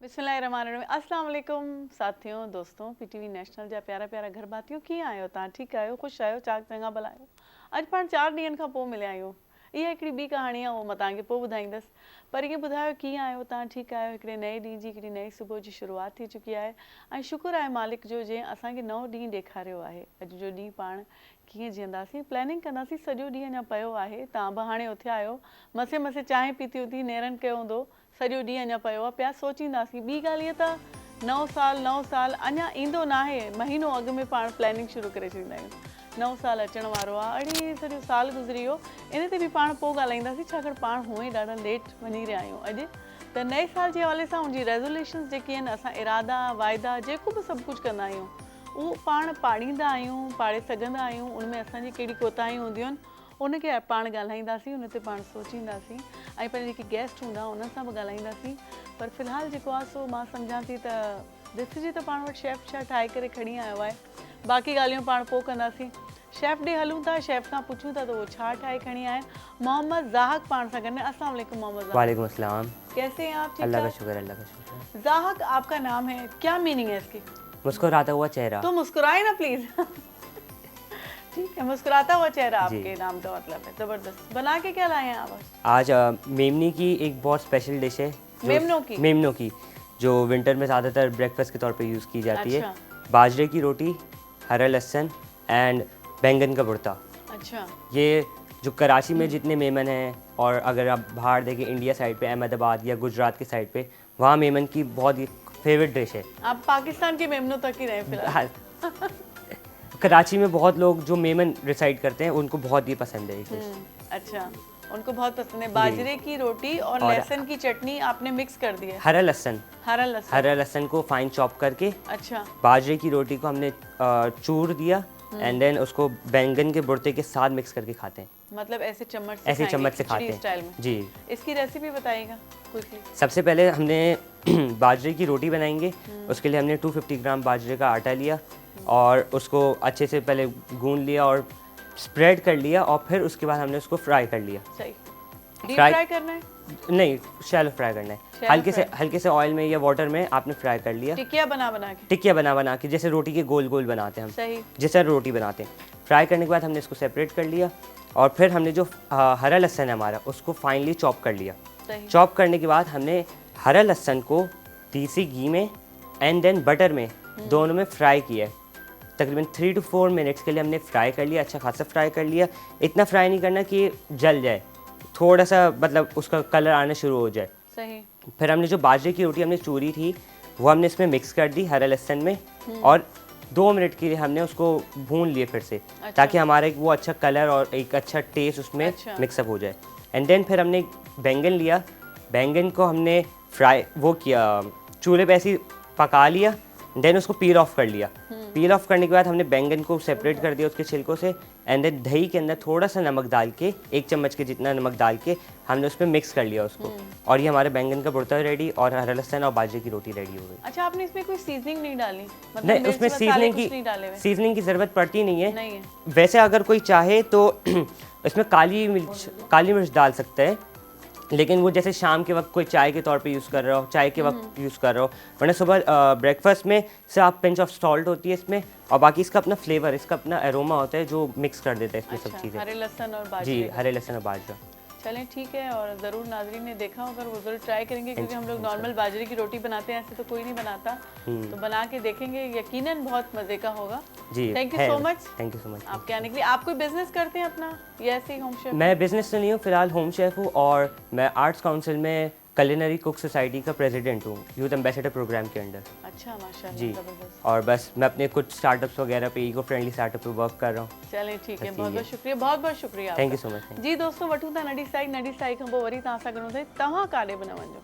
बिस्मिल्लाहिर्रहमानिर्रहीम। अस्सलाम वालेकुम साथियों दोस्तों, पीटीवी नेशनल जा प्यारा प्यारा घर भातियों कीअं आहियो तव्हां? ठीकु आहियो, ख़ुशि आहियो, चाक चङा भला आहियो? अॼु पाण 4 ॾींहंनि खां पोइ मिलिया आहियूं। इहा हिकिड़ी ॿी कहाणी आहे, उहो मां तव्हांखे पोइ ॿुधाईंदसि। पर इहे ॿुधायो कीअं आहियो तव्हां? ठीकु आहियो? हिकिड़े नए ॾींहं जी, हिकिड़ी नई सुबुह जी शुरूआति थी चुकी आहे ऐं शुक्र आहे मालिक जो जंहिं असांखे नओं ॾींहुं ॾेखारियो आहे। अॼु जो ॾींहुं पाण कीअं जीअंदासीं, प्लैनिंग कंदासीं। सॼो ॾींहुं अञा पियो आहे, तव्हां बि हाणे उथिया आहियो, मसे मसे चांहि पीती हूंदी, नेरनि कयो हूंदो, सॼो ॾींहुं अञा पियो आहे, पिया सोचींदासीं। ॿी ॻाल्हि इहा त नओं साल अञा ईंदो न आहे, महीनो अॻु में पाण प्लैनिंग शुरू करे छॾींदा आहियूं। नओं साल अचण वारो आहे, अड़े सॼो साल गुज़री वियो। इन ते बि पाण पोइ ॻाल्हाईंदासीं, छाकाणि पाण हूअं ई ॾाढा लेट वञी रहिया आहियूं अॼु। त नए साल जे हवाले सां मुंहिंजी रेज़ोल्यूशन्स जेके आहिनि, असां इरादा वाइदा जेको बि सभु कुझु कंदा आहियूं, उहो पाण पाड़ींदा आहियूं, पाड़े सघंदा आहियूं। उनमें असांजी कहिड़ी कोताहियूं हूंदियूं आहिनि, उनखे पाण ॻाल्हाईंदासीं, उन ते पाण सोचींदासीं ऐं पंहिंजे जेके गेस्ट हूंदा उन्हनि सां बि ॻाल्हाईंदासीं। पर फ़िलहालु जेको आहे सो मां सम्झां थी त ॾिसिजे त पाण वटि शेफ़ छा ठाहे करे खणी आयो आहे। बाक़ी ॻाल्हियूं पाण पोइ कंदासीं। शेफ़ ॾे हलूं था, शेफ़ खां पुछूं था त उहो छा ठाहे खणी आया आहिनि। मोहम्मद ज़ाहक पाण सां गॾु। अस्सलाम वालेकुम मोहम्मद ज़ाहक। वालेकुम अस्सलाम। कैसे हैं आप? अल्लाह का शुक्र, अल्लाह का शुक्र। ज़ाहक आपका नाम है, क्या मीनिंग है इसकी? मुस्कुराता हुआ चेहरा। तो मुस्कुराए ना प्लीज। ठीक है, मुस्कुराता हुआ चेहरा जी। आपके नाम का मतलब है। जबरदस्त। बना के क्या लाए हैं आप? आज मेमनी की एक बहुत स्पेशल डिश है। मेमनों की जो विंटर में ज़्यादातर ब्रेकफास्ट के तौर पे यूज़ की जाती है। बाजरे की रोटी, हरा लहसुन एंड बैंगन का भुर्ता। अच्छा। ये जो कराची में जितने मेमन हैं, और अगर आप बाहर देखें इंडिया साइड पे, अहमदाबाद या गुजरात के साइड पे, वहाँ मेमन की बहुत ही फेवरेट डिश है। आप पाकिस्तान के मेमनों तक ही रहे फिलहाल। कराची में बहुत लोग जो मेमन रिसाइड करते हैं उनको बहुत ही पसंद है ये डिश। अच्छा, उनको बहुत पसंद है। बाजरे की रोटी और लहसुन की चटनी आपने मिक्स कर दी है। हरा लहसुन को फाइन चॉप करके, अच्छा, बाजरे की रोटी को हमने चूर दिया एंड देन उसको बैंगन के भुर्ते के साथ मिक्स करके खाते हैं। मतलब ऐसे चम्मच से खाते हैं जी। इसकी रेसिपी बताइएगा क्विकली। सबसे पहले हमने बाजरे की रोटी बनाएंगे। उसके लिए हमने 250 ग्राम बाजरे का आटा लिया और उसको अच्छे से पहले गूंद लिया और स्प्रेड कर लिया, और फिर उसके बाद हमने उसको फ्राई कर लिया। सही। डीप फ्राई करना है? नहीं, शैलो फ्राई करना है। हल्के से ऑयल में या वाटर में आपने फ्राई कर लिया। टिकिया बना के जैसे रोटी के गोल गोल बनाते हैं हम। सही। जैसे रोटी बनाते हैं। फ्राई करने के बाद हमने इसको सेपरेट कर लिया और फिर हमने जो हरा लहसुन है हमारा, उसको फाइनली चॉप कर लिया। चॉप करने के बाद हमने हरा लहसुन को देसी घी में एंड देन बटर में, दोनों में फ्राई किया है। तकरीबन 3 to 4 मिनट्स के लिए हमने फ्राई कर लिया, अच्छा खासा फ्राई कर लिया। इतना फ्राई नहीं करना कि जल जाए, थोड़ा सा मतलब उसका कलर आना शुरू हो जाए। सही। फिर हमने जो बाजरे की रोटी हमने चूरी थी वो हमने इसमें मिक्स कर दी हरा लहसुन में, और 2 मिनट के लिए हमने उसको भून लिए फिर से। अच्छा। ताकि हमारा एक वो अच्छा कलर और एक अच्छा टेस्ट उसमें मिक्सअप हो जाए। एंड देन फिर हमने बैंगन लिया, बैंगन को हमने फ्राई वो किया, चूल्हे पे ऐसे पका लिया, देन उसको पील ऑफ कर लिया। पील ऑफ करने के बाद हमने बैंगन को सेपरेट कर दिया उसके छिलकों से, एंड देन दही के अंदर थोड़ा सा नमक डाल के, 1 चम्मच के जितना नमक डाल के हमने उसमें मिक्स कर लिया उसको, और ये हमारे बैंगन का भुर्ता रेडी और हरा लहसुन और बाजरे की रोटी रेडी हो गई। अच्छा, आपने इसमें कोई सीजनिंग नहीं डाली? मतलब नहीं, उसमें सीजनिंग की ज़रूरत पड़ती नहीं है। वैसे अगर कोई चाहे तो इसमें काली मिर्च डाल सकता है, लेकिन वो जैसे शाम के वक्त कोई चाय के तौर पे यूज़ कर रहा हो, चाय के वक्त यूज़ कर रहा हो, वरना सुबह ब्रेकफास्ट में से आप पिंच ऑफ सॉल्ट होती है इसमें, और बाकी इसका अपना फ्लेवर, इसका अपना एरोमा होता है जो मिक्स कर देता है इसमें। अच्छा, सब चीज़ें। हरे लहसुन और बाजरा। जी, हरे लहसुन और बाजरा। चलें, ठीक है। और ज़रूर नाज़रीन ने देखा होगा, वो ज़रूर ट्राई करेंगे, क्योंकि हम लोग नॉर्मल बाजरे की रोटी बनाते हैं, ऐसे तो कोई नहीं बनाता, तो बना के देखेंगे, यकीनन बहुत मज़े का होगा। जी, thank you so much. Thank you so much आपके आने के लिए। आप कोई बिजनेस करते हैं अपना या ऐसे ही होम शेफ? मैं बिजनेस तो नहीं हूँ, फिलहाल होम शेफ हूँ, और मैं आर्ट्स काउंसिल में कुलिनरी कुक सोसाइटी का प्रेसिडेंट हूँ, यूथ एम्बेसडर प्रोग्राम के अंडर। अच्छा, माशाल्लाह जी। और बस मैं अपने कुछ स्टार्टअप्स वगैरह पे, इको फ्रेंडली स्टार्टअप पे वर्क कर रहा हूँ। चलिए, ठीक है, बहुत बहुत शुक्रिया। Thank you so much. जी दोस्तों, वठूं था नडी साई खां पोइ वरी तव्हां सां गॾु हूंदे। तव्हां काॾे बि न वञो।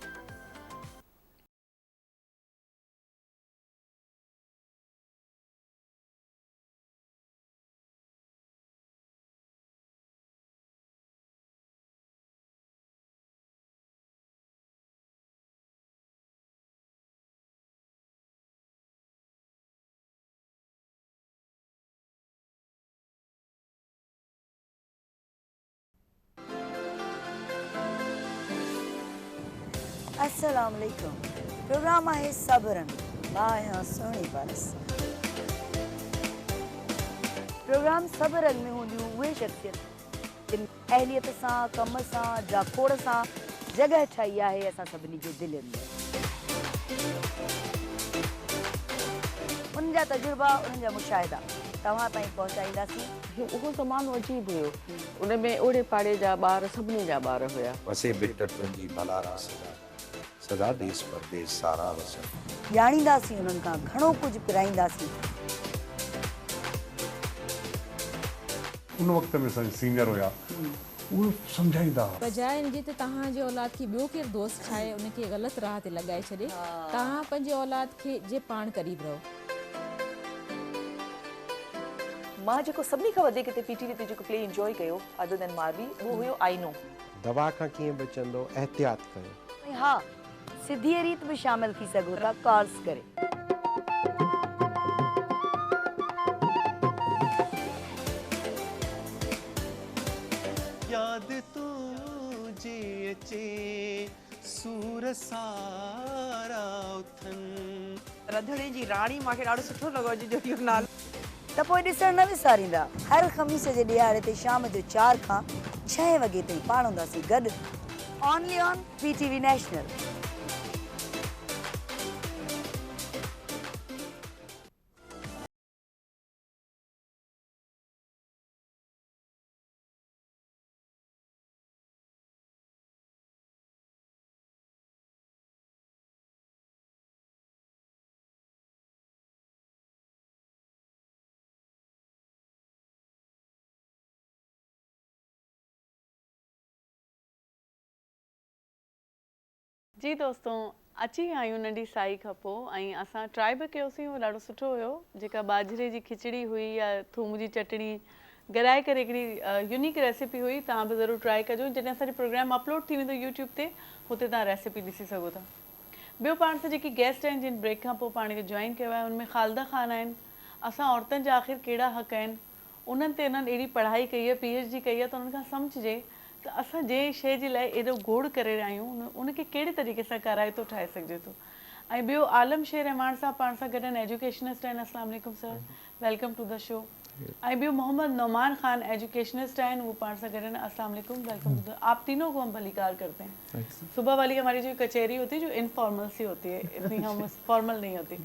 अस्सलाम वालेकुम। प्रोग्राम आहे सबरन बाया सोनी बरस। प्रोग्राम सबरन में होंदियूं उहे शख्सियत जिन अहलियत सां कम सां जाखोड़ सां जगह ठाही आहे असां सभिनी जे दिलनि में। उन जा तजुर्बा उन्हनि जा मुशाहिदा तव्हां ताईं पहुचाईंदासीं। उहो ज़मानो अजीब हुयो, उन में ओड़े पाड़े जा ॿार सभिनी जा ॿार हुया। वसे बिट तुंहिंजी भला रासदा सदा देश परदेश सारा वसन। ॼाणींदासीं उन्हनि खां घणो कुझु पिराईंदासीं। उन वक़्त में सीनियर हुया उहो सम्झाईंदा बजाए इनजे त तव्हांजे औलाद खे ॿियो केरु दोस्त ठाहे उनखे ग़लति राह ते लॻाए छॾे, तव्हां पंहिंजे औलाद खे जे पाण क़रीब रहो। मां जेको सभिनी खां वधीक हिते पीटीवी ते जेको प्ले एंजॉय कयो अदर देन मारवी उहो हुयो आईनो। दवा खां कीअं बचंदो एहतियात कयो। ऐं हा सिधी रीत में शामिल थी सघो था कॉल्स करे। याद तुझे अचे सूर सारा उथन। रंधिणे जी राणी मूंखे ॾाढो सुठो लॻो अॼु जो इहो नालो। त पोइ ॾिसण न विसारींदा हर ख़मीस जे ॾियारे ते शाम जो 4 खां 6 वॻे ताईं पाण हूंदासीं गॾु ओनली ऑन पीटीवी नेशनल। जी दोस्तों अची आयूं नंढी साई खां पोइ ऐं असां ट्राई बि कयोसीं, उहो ॾाढो सुठो हुयो। जेका बाजरे जी खिचड़ी हुई या थूम जी चटणी गराए करे हिकिड़ी यूनिक रेसिपी हुई, तव्हां बि ज़रूरु ट्राई कजो। जॾहिं असांजो प्रोग्राम अपलोड थी वेंदो यूट्यूब ते हुते तव्हां रेसिपी ॾिसी सघो था। ॿियो पाण सां जेकी गेस्ट आहिनि जिन ब्रेक खां पोइ पाण खे जॉइन कयो आहे उनमें ख़ालिदा ख़ान आहिनि। असां औरतुनि जा आख़िर कहिड़ा हक़ आहिनि उन्हनि ते उन्हनि अहिड़ी पढ़ाई कई आहे, PhD कई आहे, त उन्हनि खां सम्झिजे त असां जंहिं शइ जे लाइ एॾो गोड़ करे रहिया आहियूं उनखे कहिड़े तरीक़े सां कराइतो ठाहे सघिजे थो। ऐं ॿियो आलम शेर रहमान साहब पाण सां गॾु आहिनि, एजुकेशनिस्ट आहिनि। अस्सलाम वालेकुम sir, welcome to the show. ऐं ॿियो मोहम्मद नौमान खान एजुकेशनिस्ट आहिनि, वो पाण सां गॾु आहिनि। अस्सलाम वालेकुम, वेलकम टू द। आप तीनों को हम भलीकार करते हैं। सुबह वाली हमारी जो कचहरी होती है जो इनफॉर्मल सी होती है, इतनी हम फॉर्मल नहीं होती।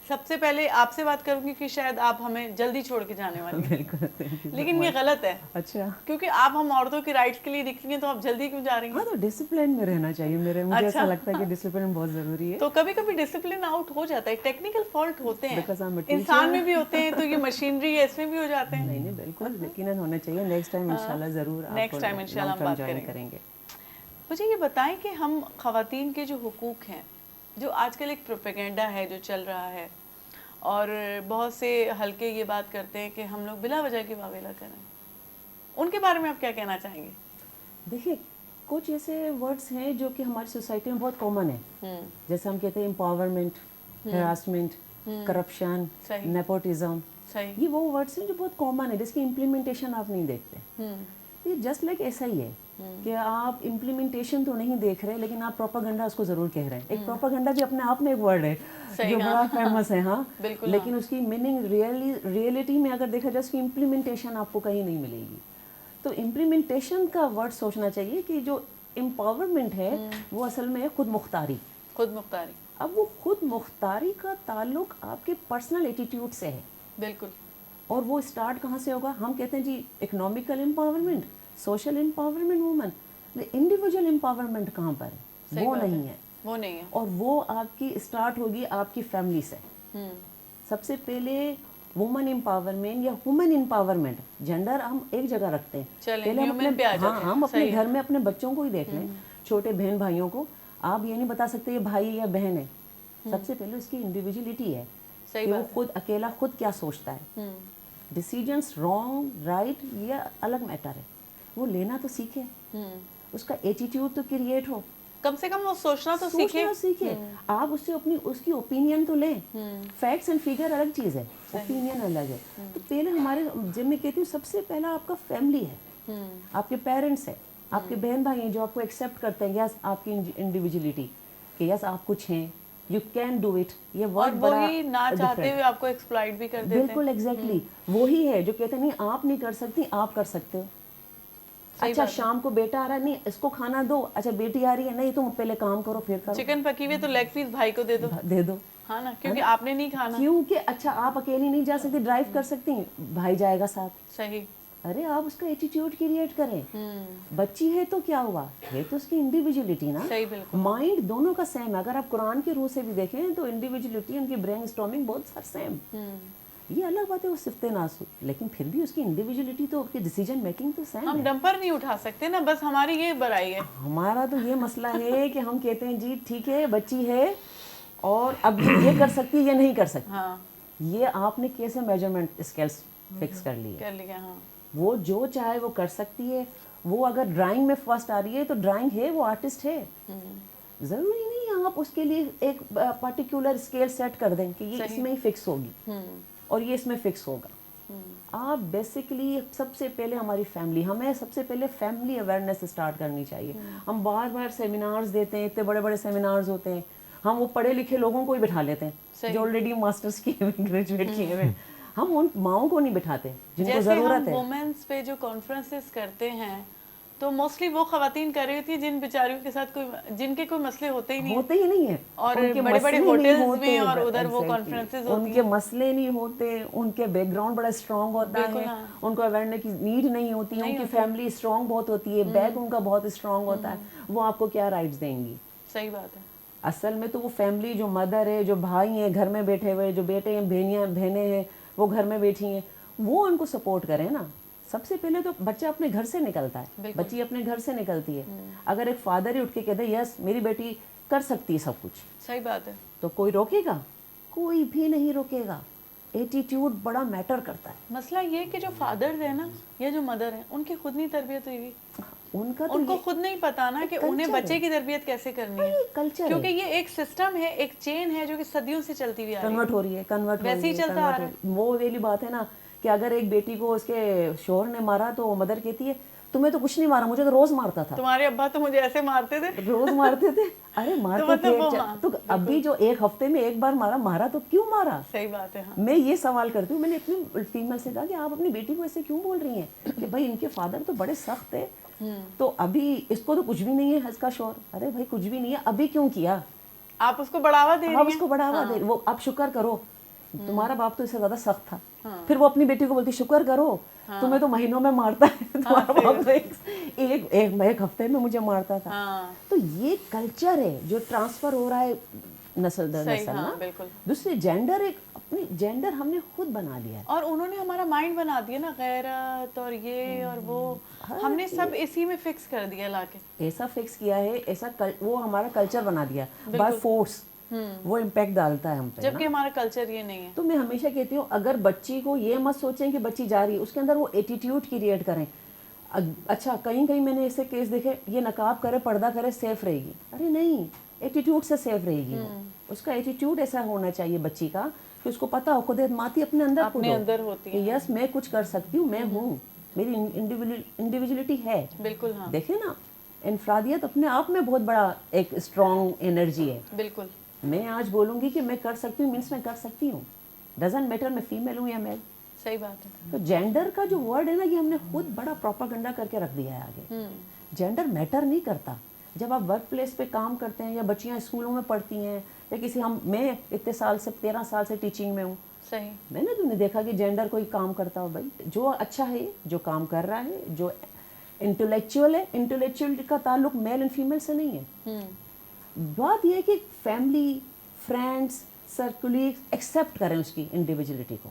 सबसे पहले आपसे बात करूंगी कि शायद आप हमें जल्दी छोड़ के जाने वाली हैं, लेकिन ये गलत है। अच्छा, क्योंकि आप हम औरतों की राइट्स के लिए निकली हैं तो आप जल्दी क्यों जा रही हैं? हाँ, तो डिसिप्लिन में रहना चाहिए मुझे ऐसा लगता है कि डिसिप्लिन बहुत जरूरी है। तो कभी कभी डिसिप्लिन आउट हो जाता है, टेक्निकल फॉल्ट होते हैं, इंसान में भी होते हैं, तो ये मशीनरी है इसमें भी हो जाते हैं। नहीं बिल्कुल यकीनन होना चाहिए। नेक्स्ट टाइम इंशाल्लाह जरूर नेक्स्ट टाइम इंशाल्लाह हम बात करेंगे। मुझे ये बताएं कि हम ख़वातीन के जो हुकूक हैं, जो आजकल एक प्रोपेगेंडा है जो चल रहा है और बहुत से हल्के ये बात करते हैं कि हम लोग बिला वजह की वावेला करें, उनके बारे में आप क्या कहना चाहेंगे? देखिए, कुछ ऐसे वर्ड्स हैं जो कि हमारी सोसाइटी में बहुत कॉमन है, जैसे हम कहते हैं एम्पावरमेंट, हरासमेंट, करप्शन, नेपोटिज्म। ये वो वर्ड्स हैं जो बहुत कॉमन है, जिसकी इम्प्लीमेंटेशन आप नहीं देखते। ये जस्ट लाइक ऐसा ही है कि आप इम्प्लीमेंटेशन तो नहीं देख रहे लेकिन आप प्रोपागेंडा उसको जरूर कह रहे हैं। एक प्रोपागेंडा भी अपने आप में एक वर्ड है जो बड़ा फेमस है। हाँ, लेकिन उसकी मीनिंग रियलिटी में अगर देखा जाए उसकी इम्प्लीमेंटेशन आपको कहीं नहीं मिलेगी। तो इम्प्लीमेंटेशन का वर्ड सोचना चाहिए कि जो एम्पावरमेंट है वो असल में है खुद मुख्तारी। अब वो खुद मुख्तारी का ताल्लुक आपके पर्सनल एटीट्यूड से है। बिल्कुल। और वो स्टार्ट कहाँ से होगा? हम कहते हैं जी economical empowerment, social empowerment woman, individual empowerment कहाँ पर है? वो नहीं है। और वो आपकी स्टार्ट होगी आपकी फैमिली से। सबसे पहले वुमन एम्पावरमेंट या वुमेन एम्पावरमेंट, जेंडर हम एक जगह रखते हैं। पहले हम अपने घर में अपने बच्चों को ही देख लें, छोटे बहन भाइयों को आप ये नहीं बता सकते ये भाई या बहन है। सबसे पहले उसकी इंडिविजुअलिटी है कि वो खुद अकेला खुद क्या सोचता है। डिसीजंस रॉन्ग राइट ये अलग मैटर है, वो लेना तो सीखे, उसका एटीट्यूड तो क्रिएट हो, कम से कम वो सोचना तो सीखे। आप उससे उसकी ओपिनियन तो लें। फैक्ट्स एंड फिगर अलग चीज़ है, ओपिनियन अलग है। तो पहले हमारे जब मैं कहती हूँ सबसे पहला आपका फैमिली है, आपके पेरेंट्स है, आपके बहन भाई हैं जो आपको एक्सेप्ट करते हैं यस आपकी इंडिविजुअलिटी कि यस आप कुछ हैं, यू कैन डू इट। ये और वर्ड बड़ा वही ना चाहते हुए आपको एक्सप्लॉइट भी कर देते हैं। बिल्कुल एग्जैक्टली वही है जो कहते हैं नहीं आप नहीं कर सकती, आप कर सकते हो। अच्छा शाम को बेटा आ रहा है, नहीं इसको खाना दो, अच्छा बेटी आ रही है, नहीं तुम पहले काम करो फिर करो। चिकन पकी हुई तो लेग पीस भाई को दे दो हाँ ना, क्योंकि आपने नहीं खाना। क्योंकि अच्छा आप अकेली नहीं जा सकती, ड्राइव कर सकती हैं, भाई जाएगा साथ। सही। अरे आप उसका एटीट्यूड क्रिएट करें। बच्ची है तो क्या हुआ, है तो उसकी इंडिविजुअलिटी ना। सही, बिल्कुल। माइंड दोनों का सेम है। अगर आप कुरान के रूह से भी देखें तो इंडिविजुअलिटी, उनकी ब्रेन स्टॉर्मिंग बहुत सारे सेम। ये अलग बात है वो सिफ्ते नासु, लेकिन फिर भी उसकी इंडिविजुअलिटी तो उसकी डिसीजन मेकिंग तो सेम है। हम डंपर नहीं उठा सकते ना, बस हमारी ये बुराई है। हमारा तो ये मसला है कि हम कहते हैं जी ठीक है बच्ची है और अब ये कर सकती है, ये नहीं कर सकती। हाँ। ये आपने कैसे मेजरमेंट स्केल्स फिक्स कर लिया। हाँ। वो जो चाहे वो कर सकती है। वो अगर ड्राइंग में फर्स्ट आ रही है तो ड्राइंग है, वो आर्टिस्ट है। जरूरी नहीं आप उसके लिए एक पर्टिकुलर स्केल सेट कर दें कि ये इसमें ही फिक्स होगी और ये इसमें फिक्स होगा। आप बेसिकली सबसे पहले हमारी फैमिली, हमें सबसे पहले फैमिली अवेयरनेस स्टार्ट करनी चाहिए। हम बार बार सेमिनार्स देते हैं, इतने बड़े बड़े सेमिनार्स होते हैं, हम वो पढ़े लिखे लोगों को ही बिठा लेते हैं जो ऑलरेडी मास्टर्स किए हुए, ग्रेजुएट किए हुए। हम उन माओं को नहीं बिठाते जिनको जरूरत है। वुमेन्स पे जो कॉन्फ्रेंसेस करते हैं तो मोस्टली वो खवातीन कर रही होती है जिन बेचारियों के साथ जिनके कोई मसले होते ही नहीं है और बड़े बड़े होटल्स में और उधर वो कॉन्फ्रेंसेस होती हैं। उनके मसले नहीं होते, उनके बैकग्राउंड बड़ा स्ट्रांग होता है, उनको अवेयरनेस की नीड नहीं होती, उनकी फैमिली स्ट्रांग बहुत होती है, बैक उनका बहुत स्ट्रांग होता है। वो आपको क्या राइट्स देंगी? सही बात है। असल में तो वो फैमिली जो मदर है, जो भाई हैं घर में बैठे हुए, जो बेटे हैं, बहनें हैं वो घर में बैठी हैं, वो उनको सपोर्ट करें ना। सबसे पहले तो बच्चा अपने घर से निकलता है, बच्ची अपने घर से निकलती है। अगर एक फादर ही उठ के कहते यस मेरी बेटी कर सकती है सब कुछ, सही बात है, तो कोई रोकेगा? कोई भी नहीं रोकेगा। एटीट्यूड बड़ा मैटर करता है। मसला ये कि जो फादर है ना या जो मदर है उनकी खुद नहीं तरबियत हुई, उनको खुद नहीं पता ना कि उन्हें बच्चे की तरबियत कैसे करनी है। कल्चर क्योंकि ये एक सिस्टम है, एक चेन है जो कि सदियों से चलती हुई आ रही है, कन्वर्ट हो रही है, कन्वर्ट वैसे ही चलता आ रहा है। वो वाली बात है ना कि अगर एक बेटी को उसके शोहर ने मारा तो मदर कहती है तुम्हें तो कुछ नहीं मारा, मुझे तो रोज मारता था। तुम्हारे अब्बा तो मुझे ऐसे मारते थे, रोज मारते थे। अरे मारते थे तो अभी जो एक हफ्ते में एक बार मारा तो क्यों मारा? सही बात है। हाँ। मैं ये सवाल करती हूँ, मैंने अपनी फीमेल से कहा कि आप अपनी बेटी को ऐसे क्यों बोल रही हैं कि भाई इनके फादर तो बड़े सख्त है, तो अभी इसको तो कुछ भी नहीं है इसका शोर। अरे भाई कुछ भी नहीं है, अभी क्यों किया? आप उसको बढ़ावा दे रही हैं। आप उसको बढ़ावा दे, वो आप शुक्र करो तुम्हारा बाप तो इससे ज्यादा सख्त था। फिर वो अपनी बेटी को बोलती शुक्र करो तुम्हें तो महीनों में मारता है, तुम्हारा बाप तो एक हफ्ते में मुझे मारता था। तो ये कल्चर है जो ट्रांसफर हो रहा है नस्ल दर नस्ल ना। दूसरी जेंडर, एक अपनी जेंडर हमने खुद बना लिया है और उन्होंने हमारा माइंड बना दिया ना, गैरत और ये और वो, हमने सब इसी में फिक्स कर दिया लाके। ऐसा फिक्स किया है, ऐसा वो हमारा कल्चर बना दिया बाय फोर्स। वो इम्पैक्ट डालता है हम पे, जबकि हमारा कल्चर ये नहीं है। तो मैं हमेशा कहती हूँ अगर बच्ची को ये मत सोचें कि बच्ची जा रही है, उसके अंदर वो एटीट्यूड क्रिएट करें। अच्छा कहीं कहीं मैंने ऐसे केस देखे, ये नकाब करे पर्दा करे सेफ रहेगी। अरे नहीं, एटीट्यूड से सेफ रहेगी। उसका एटीट्यूड ऐसा होना चाहिए बच्ची का कि उसको पता हो खुद एतमादी अपने अंदर होती है। यस मैं कुछ कर सकती हूँ, मैं हूँ, मेरी इंडिविजुअलिटी है। बिल्कुल हाँ। देखे ना, इनफरादियत अपने आप में बहुत बड़ा एक स्ट्रॉन्ग एनर्जी है। बिल्कुल। मैं आज बोलूंगी कि मैं कर सकती हूँ मीन्स मैं कर सकती हूँ, डजंट मैटर मैं फीमेल हूँ या मेल। सही बात है। तो जेंडर का जो वर्ड है ना, ये हमने खुद बड़ा प्रोपेगेंडा करके रख दिया है आगे। जेंडर मैटर नहीं करता। जब आप वर्क प्लेस पे काम करते हैं या बच्चियाँ स्कूलों में पढ़ती हैं या किसी, मैं इतने साल से 13 साल से टीचिंग में हूँ, सही मैंने तुमने देखा कि जेंडर कोई काम करता हो, भाई जो अच्छा है, जो काम कर रहा है, जो इंटेलेक्चुअल है, इंटेलेक्चुअल का ताल्लुक मेल एंड फीमेल से नहीं है। बात यह है कि फैमिली, फ्रेंड्स, सर्कुलीग एक्सेप्ट करें उसकी इंडिविजुअलिटी को।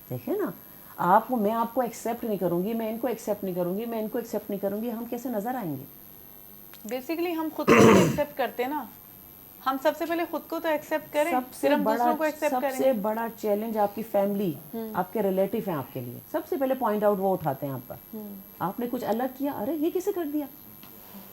देखें ना, आपको, मैं आपको एक्सेप्ट नहीं करूंगी, मैं इनको एक्सेप्ट नहीं करूंगी, मैं इनको एक्सेप्ट नहीं करूंगी, हम कैसे नजर आएंगे? बेसिकली हम खुद को एक्सेप्ट करते हैं ना, हम सबसे पहले खुद को तो एक्सेप्ट करें, फिर हम दूसरों को एक्सेप्ट करें। सबसे बड़ा चैलेंज आपकी फैमिली, आपके रिलेटिव हैं आपके लिए, सबसे पहले पॉइंट आउट वो उठाते हैं आप पर। आपने कुछ अलग किया, अरे ये कैसे कर दिया?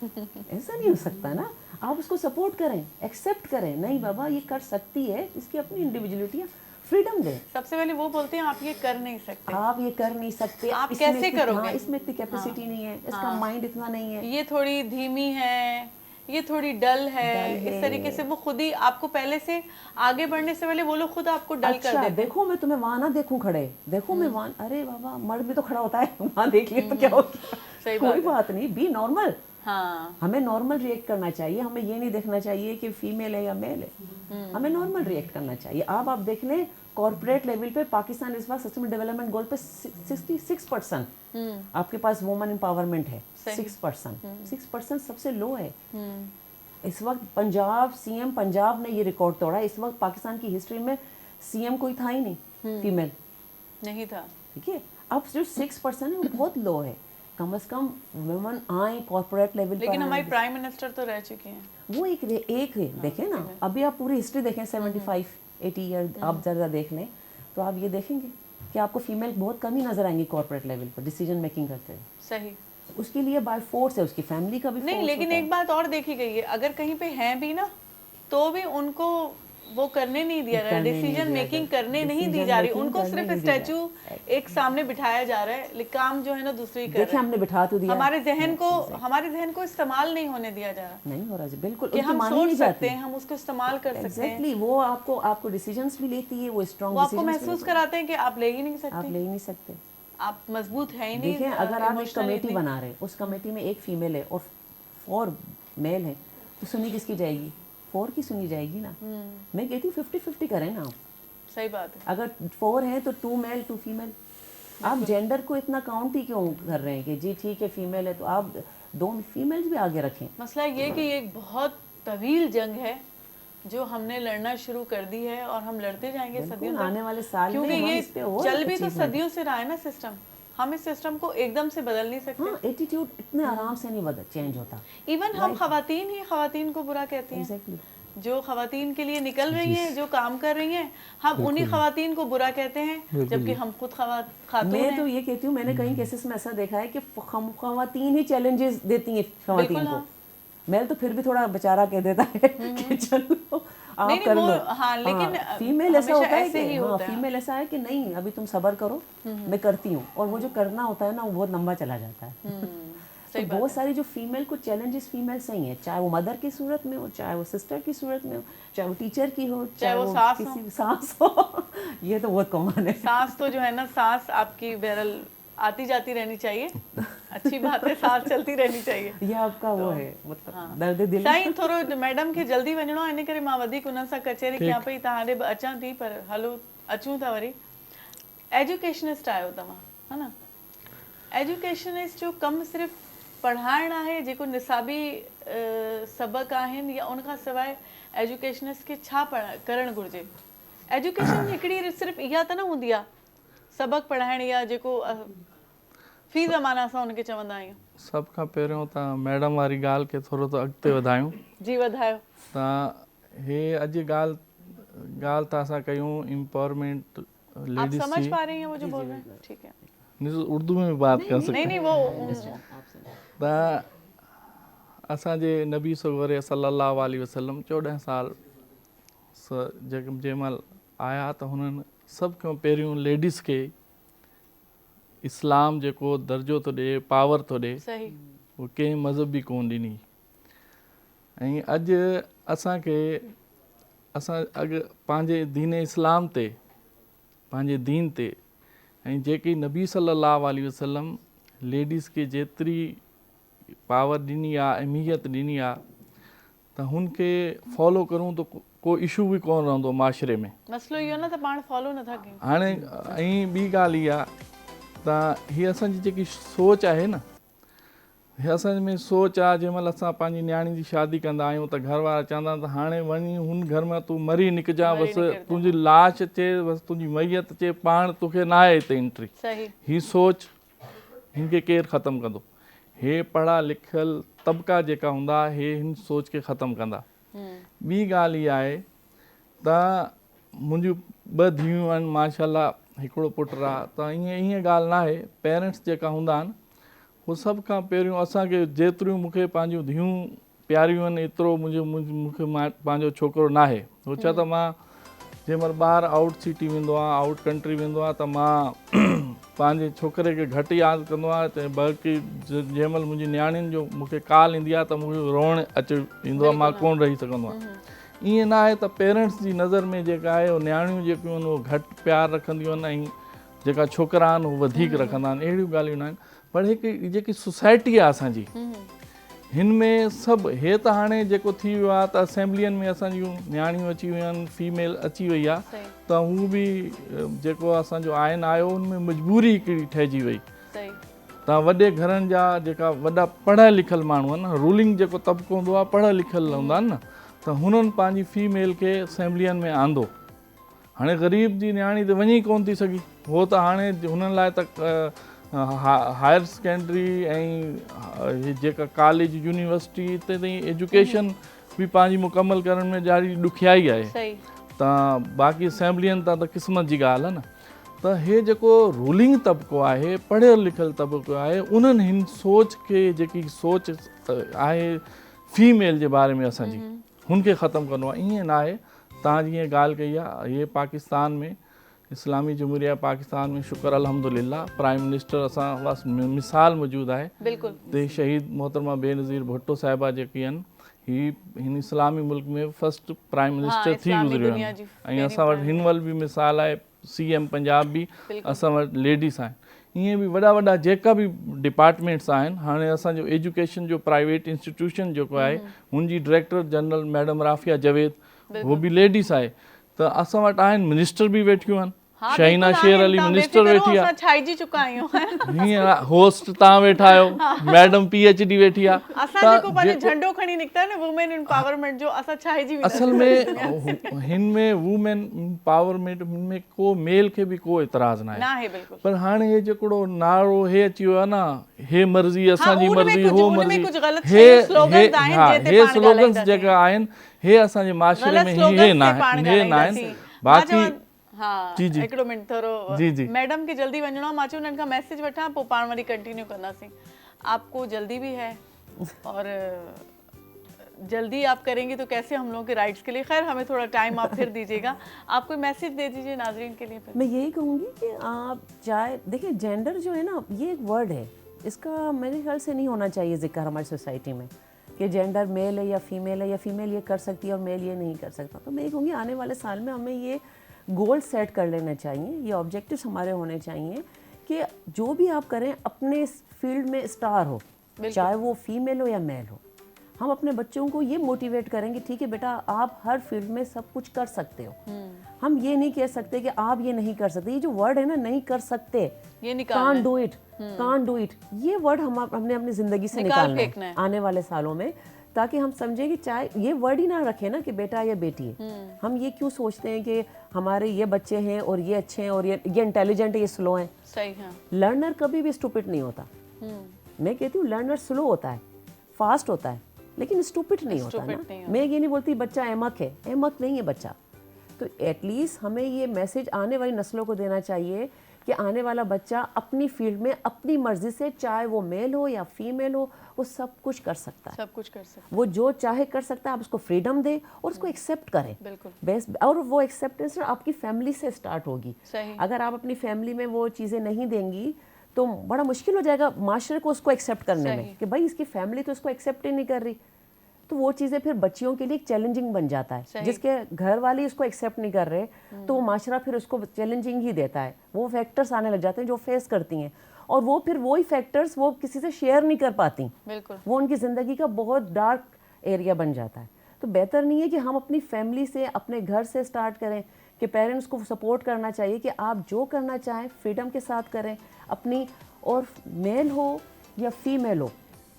ऐसा नहीं हो सकता ना। आप उसको सपोर्ट करें, एक्सेप्ट करें, नहीं बाबा ये कर सकती है, इसकी अपनी इंडिविजुअलिटी है, फ्रीडम दें। सबसे पहले वो बोलते हैं आप ये कर नहीं सकते, आप ये कर नहीं सकते, आप कैसे करोगे? हाँ, इसमें इतनी कैपेसिटी नहीं है, इसका माइंड इतना नहीं है, ये थोड़ी धीमी है, ये थोड़ी डल है, इस तरीके से वो खुद ही आपको पहले से आगे बढ़ने से पहले वो लोग खुद आपको डल कर देते। देखो मैं तुम्हें वहां ना देखूं खड़े, देखो मैं वहां, अरे बाबा मर्द भी तो खड़ा होता है, वहां देख लिया तो क्या हो गया, कोई बात नहीं, बी नॉर्मल। हाँ, हमें नॉर्मल रिएक्ट करना चाहिए, हमें ये नहीं देखना चाहिए कि फीमेल है या मेल है, हमें नॉर्मल रिएक्ट करना चाहिए। अब आप देख लें कॉर्पोरेट लेवल पे पाकिस्तान इस बार सस्टेनेबल डेवलपमेंट गोल पे 66% आपके पास वुमेन एम्पावरमेंट है, 6% सबसे लो है। इस वक्त पंजाब सीएम पंजाब ने ये रिकॉर्ड तोड़ा। इस वक्त पाकिस्तान की हिस्ट्री में सीएम कोई था ही नहीं फीमेल, नहीं था, ठीक है। अब जो 6% है वो बहुत लो है। कम से कम वुमेन आए कॉर्पोरेट लेवल पर, लेकिन हमारी प्राइम मिनिस्टर तो रह चुके हैं। वो एक है, देखें ना, अभी आप पूरी हिस्ट्री देखें 75-80 ईयर आप जरा देख लें तो आप ये देखेंगे कि आपको फीमेल बहुत कम ही नजर आएंगी कॉर्पोरेट लेवल पर डिसीजन मेकिंग करते हुए। सही, उसके लिए बाय फोर्स है, उसकी फैमिली का भी नहीं, लेकिन एक बात और देखी गई है, अगर कहीं पे हैं भी ना तो भी उनको वो करने नहीं दिया जा रहा, डिसीजन मेकिंग करने नहीं दी जा रही, उनको सिर्फ स्टैचू एक सामने बिठाया जा रहा है, काम जो है ना दूसरी कर देखिए हमने बिठा तो दिया, हमारे जहन को इस्तेमाल नहीं होने दिया जा रहा, नहीं हो रहा है बिल्कुल, कि हम सोच सकते हैं, हम उसको इस्तेमाल कर सकते हैं। एग्जैक्टली, वो आपको डिसीजंस भी लेती है, वो स्ट्रांग, वो आपको महसूस कराते हैं कि आप ले ही नहीं सकते, आप ले ही नहीं सकते, आप मजबूत है ही नहीं। देखिए अगर आप एक कमेटी बना रहे, उस कमेटी में एक फीमेल है और 4 मेल है, तो सुनी किसकी जाएगी? 4 की सुनी जाएगी ना। मैं कहती हूँ 50-50 करें ना आप। सही बात है। अगर 4 है तो 2 मेल 2 फीमेल। आप जेंडर को इतना काउंट ही क्यों कर रहे हैं कि जी ठीक है फीमेल है तो आप 2 फीमेल्स भी आगे रखें। मसला ये कि ये एक बहुत तवील जंग है जो हमने लड़ना शुरू कर दी है और हम लड़ते जाएंगे सदियों तक, आने वाले साल क्योंकि ये चल भी तो सदियों से रहा है ना सिस्टम, हम इस सिस्टम को एकदम से बदल नहीं सकते। हाँ, एटीट्यूड इतने आराम से नहीं बदल चेंज होता। इवन हम खवातीन ही खवातीन को बुरा कहते हैं। exactly. जो खवातीन के लिए निकल रही हैं, जो काम कर रही हैं, हम उन्हीं खवातीन को बुरा कहते हैं, जबकि हम खुद खातून हैं। मैं तो ये कहती हूँ, मैंने कई केसेस में ऐसा देखा है कि खवातीन ही चैलेंजेस देती हैं खवातीन को। मेल तो फिर भी थोड़ा बेचारा कह देता है कि चलो आप कर लो। हाँ, लेकिन फीमेल ऐसा होता है कि हाँ, फीमेल ऐसा है कि नहीं अभी तुम सब्र करो, मैं करती हूँ, और वो जो करना होता है ना वो बहुत लंबा चला जाता है। तो बहुत सारी जो फीमेल को चैलेंजेस फीमेल से ही है, चाहे वो मदर की सूरत में हो, चाहे वो सिस्टर की सूरत में हो, चाहे वो टीचर की हो, चाहे वो किसी सास हो। ये तो बहुत कॉमन है। सास तो जो है ना, सास आपकी बहरहाल आती जाती रहनी चाहिए, अच्छी बात है, साथ चलती रहनी चाहिए। ये आपका वो है मतलब दर्द दिल। साईं थोरो मैडम खे जल्दी वञणो इन करे मां वधीक उन सां कचहरी कयां पई, तहां ॾे अचां थी, पर हलो अचूं था वरी। एजुकेशनिस्ट आयो तव्हां, है ना? एजुकेशनिस्ट जो कम सिर्फ़ पढ़ाइण आहे, जेको निसाबी सबक आहिनि, या उनखां सवाइ एजुकेशनिस्ट खे छा करणु घुरिजे? एजुकेशन हिकिड़ी सिर्फ़ इहा त न हूंदी आहे सबक पढ़ाइण, या जेको फी ज़माना असां उनखे चवंदा आहियूं। सभ खां पहिरियों तव्हां मैडम वारी ॻाल्हि खे थोरो त अॻिते वधायूं। जी वधायो। तव्हां हे अॼु ॻाल्हि त असां कयूं एम्पावरमेंट लेडीज़ आप समझ पा रही हैं वो जो बोल रहे हैं? ठीक है, उर्दू में भी बात कर सकते नहीं वो त असांजे नबी सगोरे सल्लल्लाहु अलैहि वसल्लम 14 साल जंहिं महिल आया त हुननि सभ खां पहिरियों लेडीज़ खे इस्लाम जेको दर्जो थो ॾिए, पावर थो ॾिए, उहो कंहिं मज़हब बि कोन ॾिनी। ऐं अॼु असांखे पंहिंजे दीन इस्लाम ते, पंहिंजे दीन ते, ऐं जेकी नबी सल्लल्लाहु अलैहि वसल्लम लेडीज़ खे जेतिरी पावर ॾिनी आहे, अहमियत ॾिनी आहे, त हुनखे फॉलो करूं त को इशू बि कोन रहंदो माशरे में। मसलो इहो न त पाण फॉलो नथा कयूं। हाणे ऐं ॿी ॻाल्हि इहा त हीअ असांजी जेकी सोच आहे न, हीअ असांजे में सोच आहे, जंहिं महिल असां पंहिंजी नियाणी जी शादी कंदा आहियूं त घर वारा चवंदा त हाणे वञी हुन घर में तूं मरी निकिजां, बसि तुंहिंजी लाश अचे, बसि तुंहिंजी मैयत अचे, पाण तोखे न आहे हिते एंट्री। हीअ सोच हिनखे केरु ख़तमु कंदो? हे पढ़ा लिखियल तबिका जेका हूंदा, हे हिन सोच खे ख़तमु कंदा। ॿी ॻाल्हि इहा आहे त मुंहिंजूं 2 धीअरूं आहिनि माशाल्लाह, हिकिड़ो पुटु आहे, त ईअं ॻाल्हि न आहे। पेरेंट्स जेका हूंदा आहिनि उहो सभ खां पहिरियों असांखे जेतिरियूं मूंखे पंहिंजूं धीअरूं प्यारियूं आहिनि एतिरो मूंखे पंहिंजो छोकिरो न आहे। हो छा त मां जंहिं महिल ॿाहिरि आउट सिटी वेंदो आहे, आउट कंट्री वेंदो आहे, त मां पंहिंजे छोकिरे खे घटि यादि कंदो आहे त बल्कि जंहिं महिल मुंहिंजी नियाणियुनि जो मूंखे कॉल ईंदी आहे त मूंखे रोअणु अची ईंदो आहे, मां कोन रही सघंदो आहियां। ईअं न आहे त पेरेंट्स जी नज़र में जेका आहे उहो नियाणियूं जेकियूं आहिनि उहो घटि प्यारु रखंदियूं आहिनि ऐं जेका छोकिरा आहिनि उहे वधीक रखंदा आहिनि, अहिड़ियूं ॻाल्हियूं न आहिनि। पर हिकु जेकी सोसाइटी आहे असांजी, हिन में सभु हे त हाणे जेको थी वियो आहे त असेंबलियुनि में असांजियूं नियाणियूं अची वियूं आहिनि, फीमेल अची वई आहे, त हू बि जेको असांजो आइन आयो उन में मजबूरी हिकिड़ी ठहिजी वई। तव्हां वॾे घरनि जा जेका वॾा पढ़ियल लिखियल माण्हू आहिनि न, रूलिंग जेको तबिको हूंदो आहे पढ़ियल लिखियल हूंदा आहिनि न, त हुननि पंहिंजी फीमेल खे असेंबलियुनि में आंदो। हाणे ग़रीब जी नियाणी त वञी कोन थी सघी, हो त हाणे हुननि लाइ त हायर सेकेंडरी ऐं जेका कॉलेज यूनिवर्सिटी हिते ताईं एजुकेशन बि पंहिंजी मुकमल करण में ॾाढी ॾुखियाई आहे, त बाक़ी असेंबलियुनि तां त क़िस्मत जी ॻाल्हि आहे न। त हे जेको रूलिंग तबिको आहे, पढ़ियल लिखियल तबिको आहे, उन्हनि हिन सोच खे, जेकी सोच आहे फीमेल जे बारे में असांजी, हुनखे ख़तमु करिणो आहे। ईअं न आहे, तव्हां जीअं ॻाल्हि कई आहे, ये पाकिस्तान में इस्लामी जमहूरिया पाकिस्तान में शुक्र अल्हम्दुलिल्लाह प्राइम मिनिस्टर असां बस मिसाल मौजूदु आहे। ते शहीद मोहतरमा बेनज़ीर भुट्टो साहिबा जेकी आहिनि, हिन इस्लामी मुल्क में फर्स्ट प्राइम मिनिस्टर थी गुज़रियो आहिनि। ऐं असां वटि हिन महिल बि मिसाल आहे, CM पंजाब बि असां वटि लेडीस आहिनि। ईअं बि वॾा वॾा जेका बि डिपार्टमेंट्स आहिनि, हाणे असांजो एजुकेशन जो प्राइवेट इंस्टीट्यूशन जेको आहे, हुनजी director general madam Rafia Javed, उहो बि लेडीस आहे। त असां वटि आहिनि मिनिस्टर बि वेठियूं आहिनि, शहीना शेर अली मिनिस्टर वेठी आहे, हीअं होस्ट तव्हां वेठा आहियो, मैडम PhD वेठी आहे। असल में हिन में वुमेन एम्पावरमेंट में को मेल खे बि को एतिराज़ न आहे, पर हाणे हे जेको नारो हे अची वियो आहे न, हे मर्ज़ी असांजी मर्ज़ी, हो मर्ज़ी, हे स्लोगन्स जेका आहिनि, हे असांजे माशरे में हे न आहिनि। बाक़ी जी जी हिकिड़ो मिनट थोरो जी मैडम खे जल्दी वञणो आहे, मां चयो उन्हनि खां मैसेज वठां, पोइ पाण वरी कंटिन्यू कंदासीं। आपको जल्दी भी है और जल्दी आप करेंगे तो कैसे हम लोगों के राइट्स के लिए, खैर हमें थोड़ा टाइम आप फिर दीजिएगा। आप कोई मैसेज दे दीजिए नाजरीन के लिए। मैं यही कहूँगी कि आप चाहे देखिए, जेंडर जो है ना, ये एक वर्ड है, इसका मेरे ख्याल से नहीं होना चाहिए जिक्र हमारी सोसाइटी में कि जेंडर मेल है या फीमेल है, या फीमेल ये कर सकती है और मेल ये नहीं कर सकता। तो मैं ये कहूँगी आने वाले साल में हमें ये गोल सेट कर लेना चाहिए, ये ऑब्जेक्टिव्स हमारे होने चाहिए कि जो भी आप करें अपने फील्ड में स्टार हो, चाहे वो फीमेल हो या मेल हो। हम अपने बच्चों को ये मोटिवेट करेंगे, ठीक है बेटा आप हर फील्ड में सब कुछ कर सकते हो। हम ये नहीं कह सकते कि आप ये नहीं कर सकते। ये जो वर्ड है ना, नहीं कर सकते, can't do it, can't do it, ये वर्ड हमने अपनी जिंदगी से निकालना है आने वाले सालों में, ताकि हम समझें कि चाहे ये वर्ड ही ना रखें ना कि बेटा या बेटी है। हम ये क्यों सोचते हैं कि हमारे ये बच्चे हैं और ये अच्छे हैं और ये इंटेलिजेंट है, ये स्लो हैं। सही है। लर्नर कभी भी स्टूपिड नहीं होता। मैं कहती हूँ लर्नर स्लो होता है, फास्ट होता है, लेकिन स्टूपिड नहीं होता ना। मैं ये नहीं बोलती बच्चा अहमक है, अहमक नहीं है बच्चा। तो एटलीस्ट हमें ये मैसेज आने वाली नस्लों को देना चाहिए कि आने वाला बच्चा अपनी फील्ड में अपनी मर्जी से, चाहे वो मेल हो या फीमेल हो, वो सब कुछ कर सकता है। सब कुछ कर सकता है, वो जो चाहे कर सकता है। आप उसको फ्रीडम दे और उसको एक्सेप्ट करें। बिल्कुल बेस्ट। और वो एक्सेप्टेंस आपकी फैमिली से स्टार्ट होगी। सही। अगर आप अपनी फैमिली में वो चीज़ें नहीं देंगी तो बड़ा मुश्किल हो जाएगा माशरे को उसको एक्सेप्ट करने में, कि भाई इसकी फैमिली तो उसको एक्सेप्ट ही नहीं कर रही। तो वो चीज़ें फिर बच्चियों के लिए चैलेंजिंग बन जाता है। जिसके घर वाले इसको एक्सेप्ट नहीं कर रहे, तो वो माशरा फिर उसको चैलेंजिंग ही देता है। वो फैक्टर्स आने लग जाते हैं जो फेस करती हैं, और वो फिर वही फैक्टर्स वो किसी से शेयर नहीं कर पाती। बिल्कुल। वो उनकी ज़िंदगी का बहुत डार्क एरिया बन जाता है। तो बेहतर नहीं है कि हम अपनी फैमिली से, अपने घर से स्टार्ट करें, कि पेरेंट्स को सपोर्ट करना चाहिए कि आप जो करना चाहें फ्रीडम के साथ करें अपनी। और मेल हो या फीमेल हो,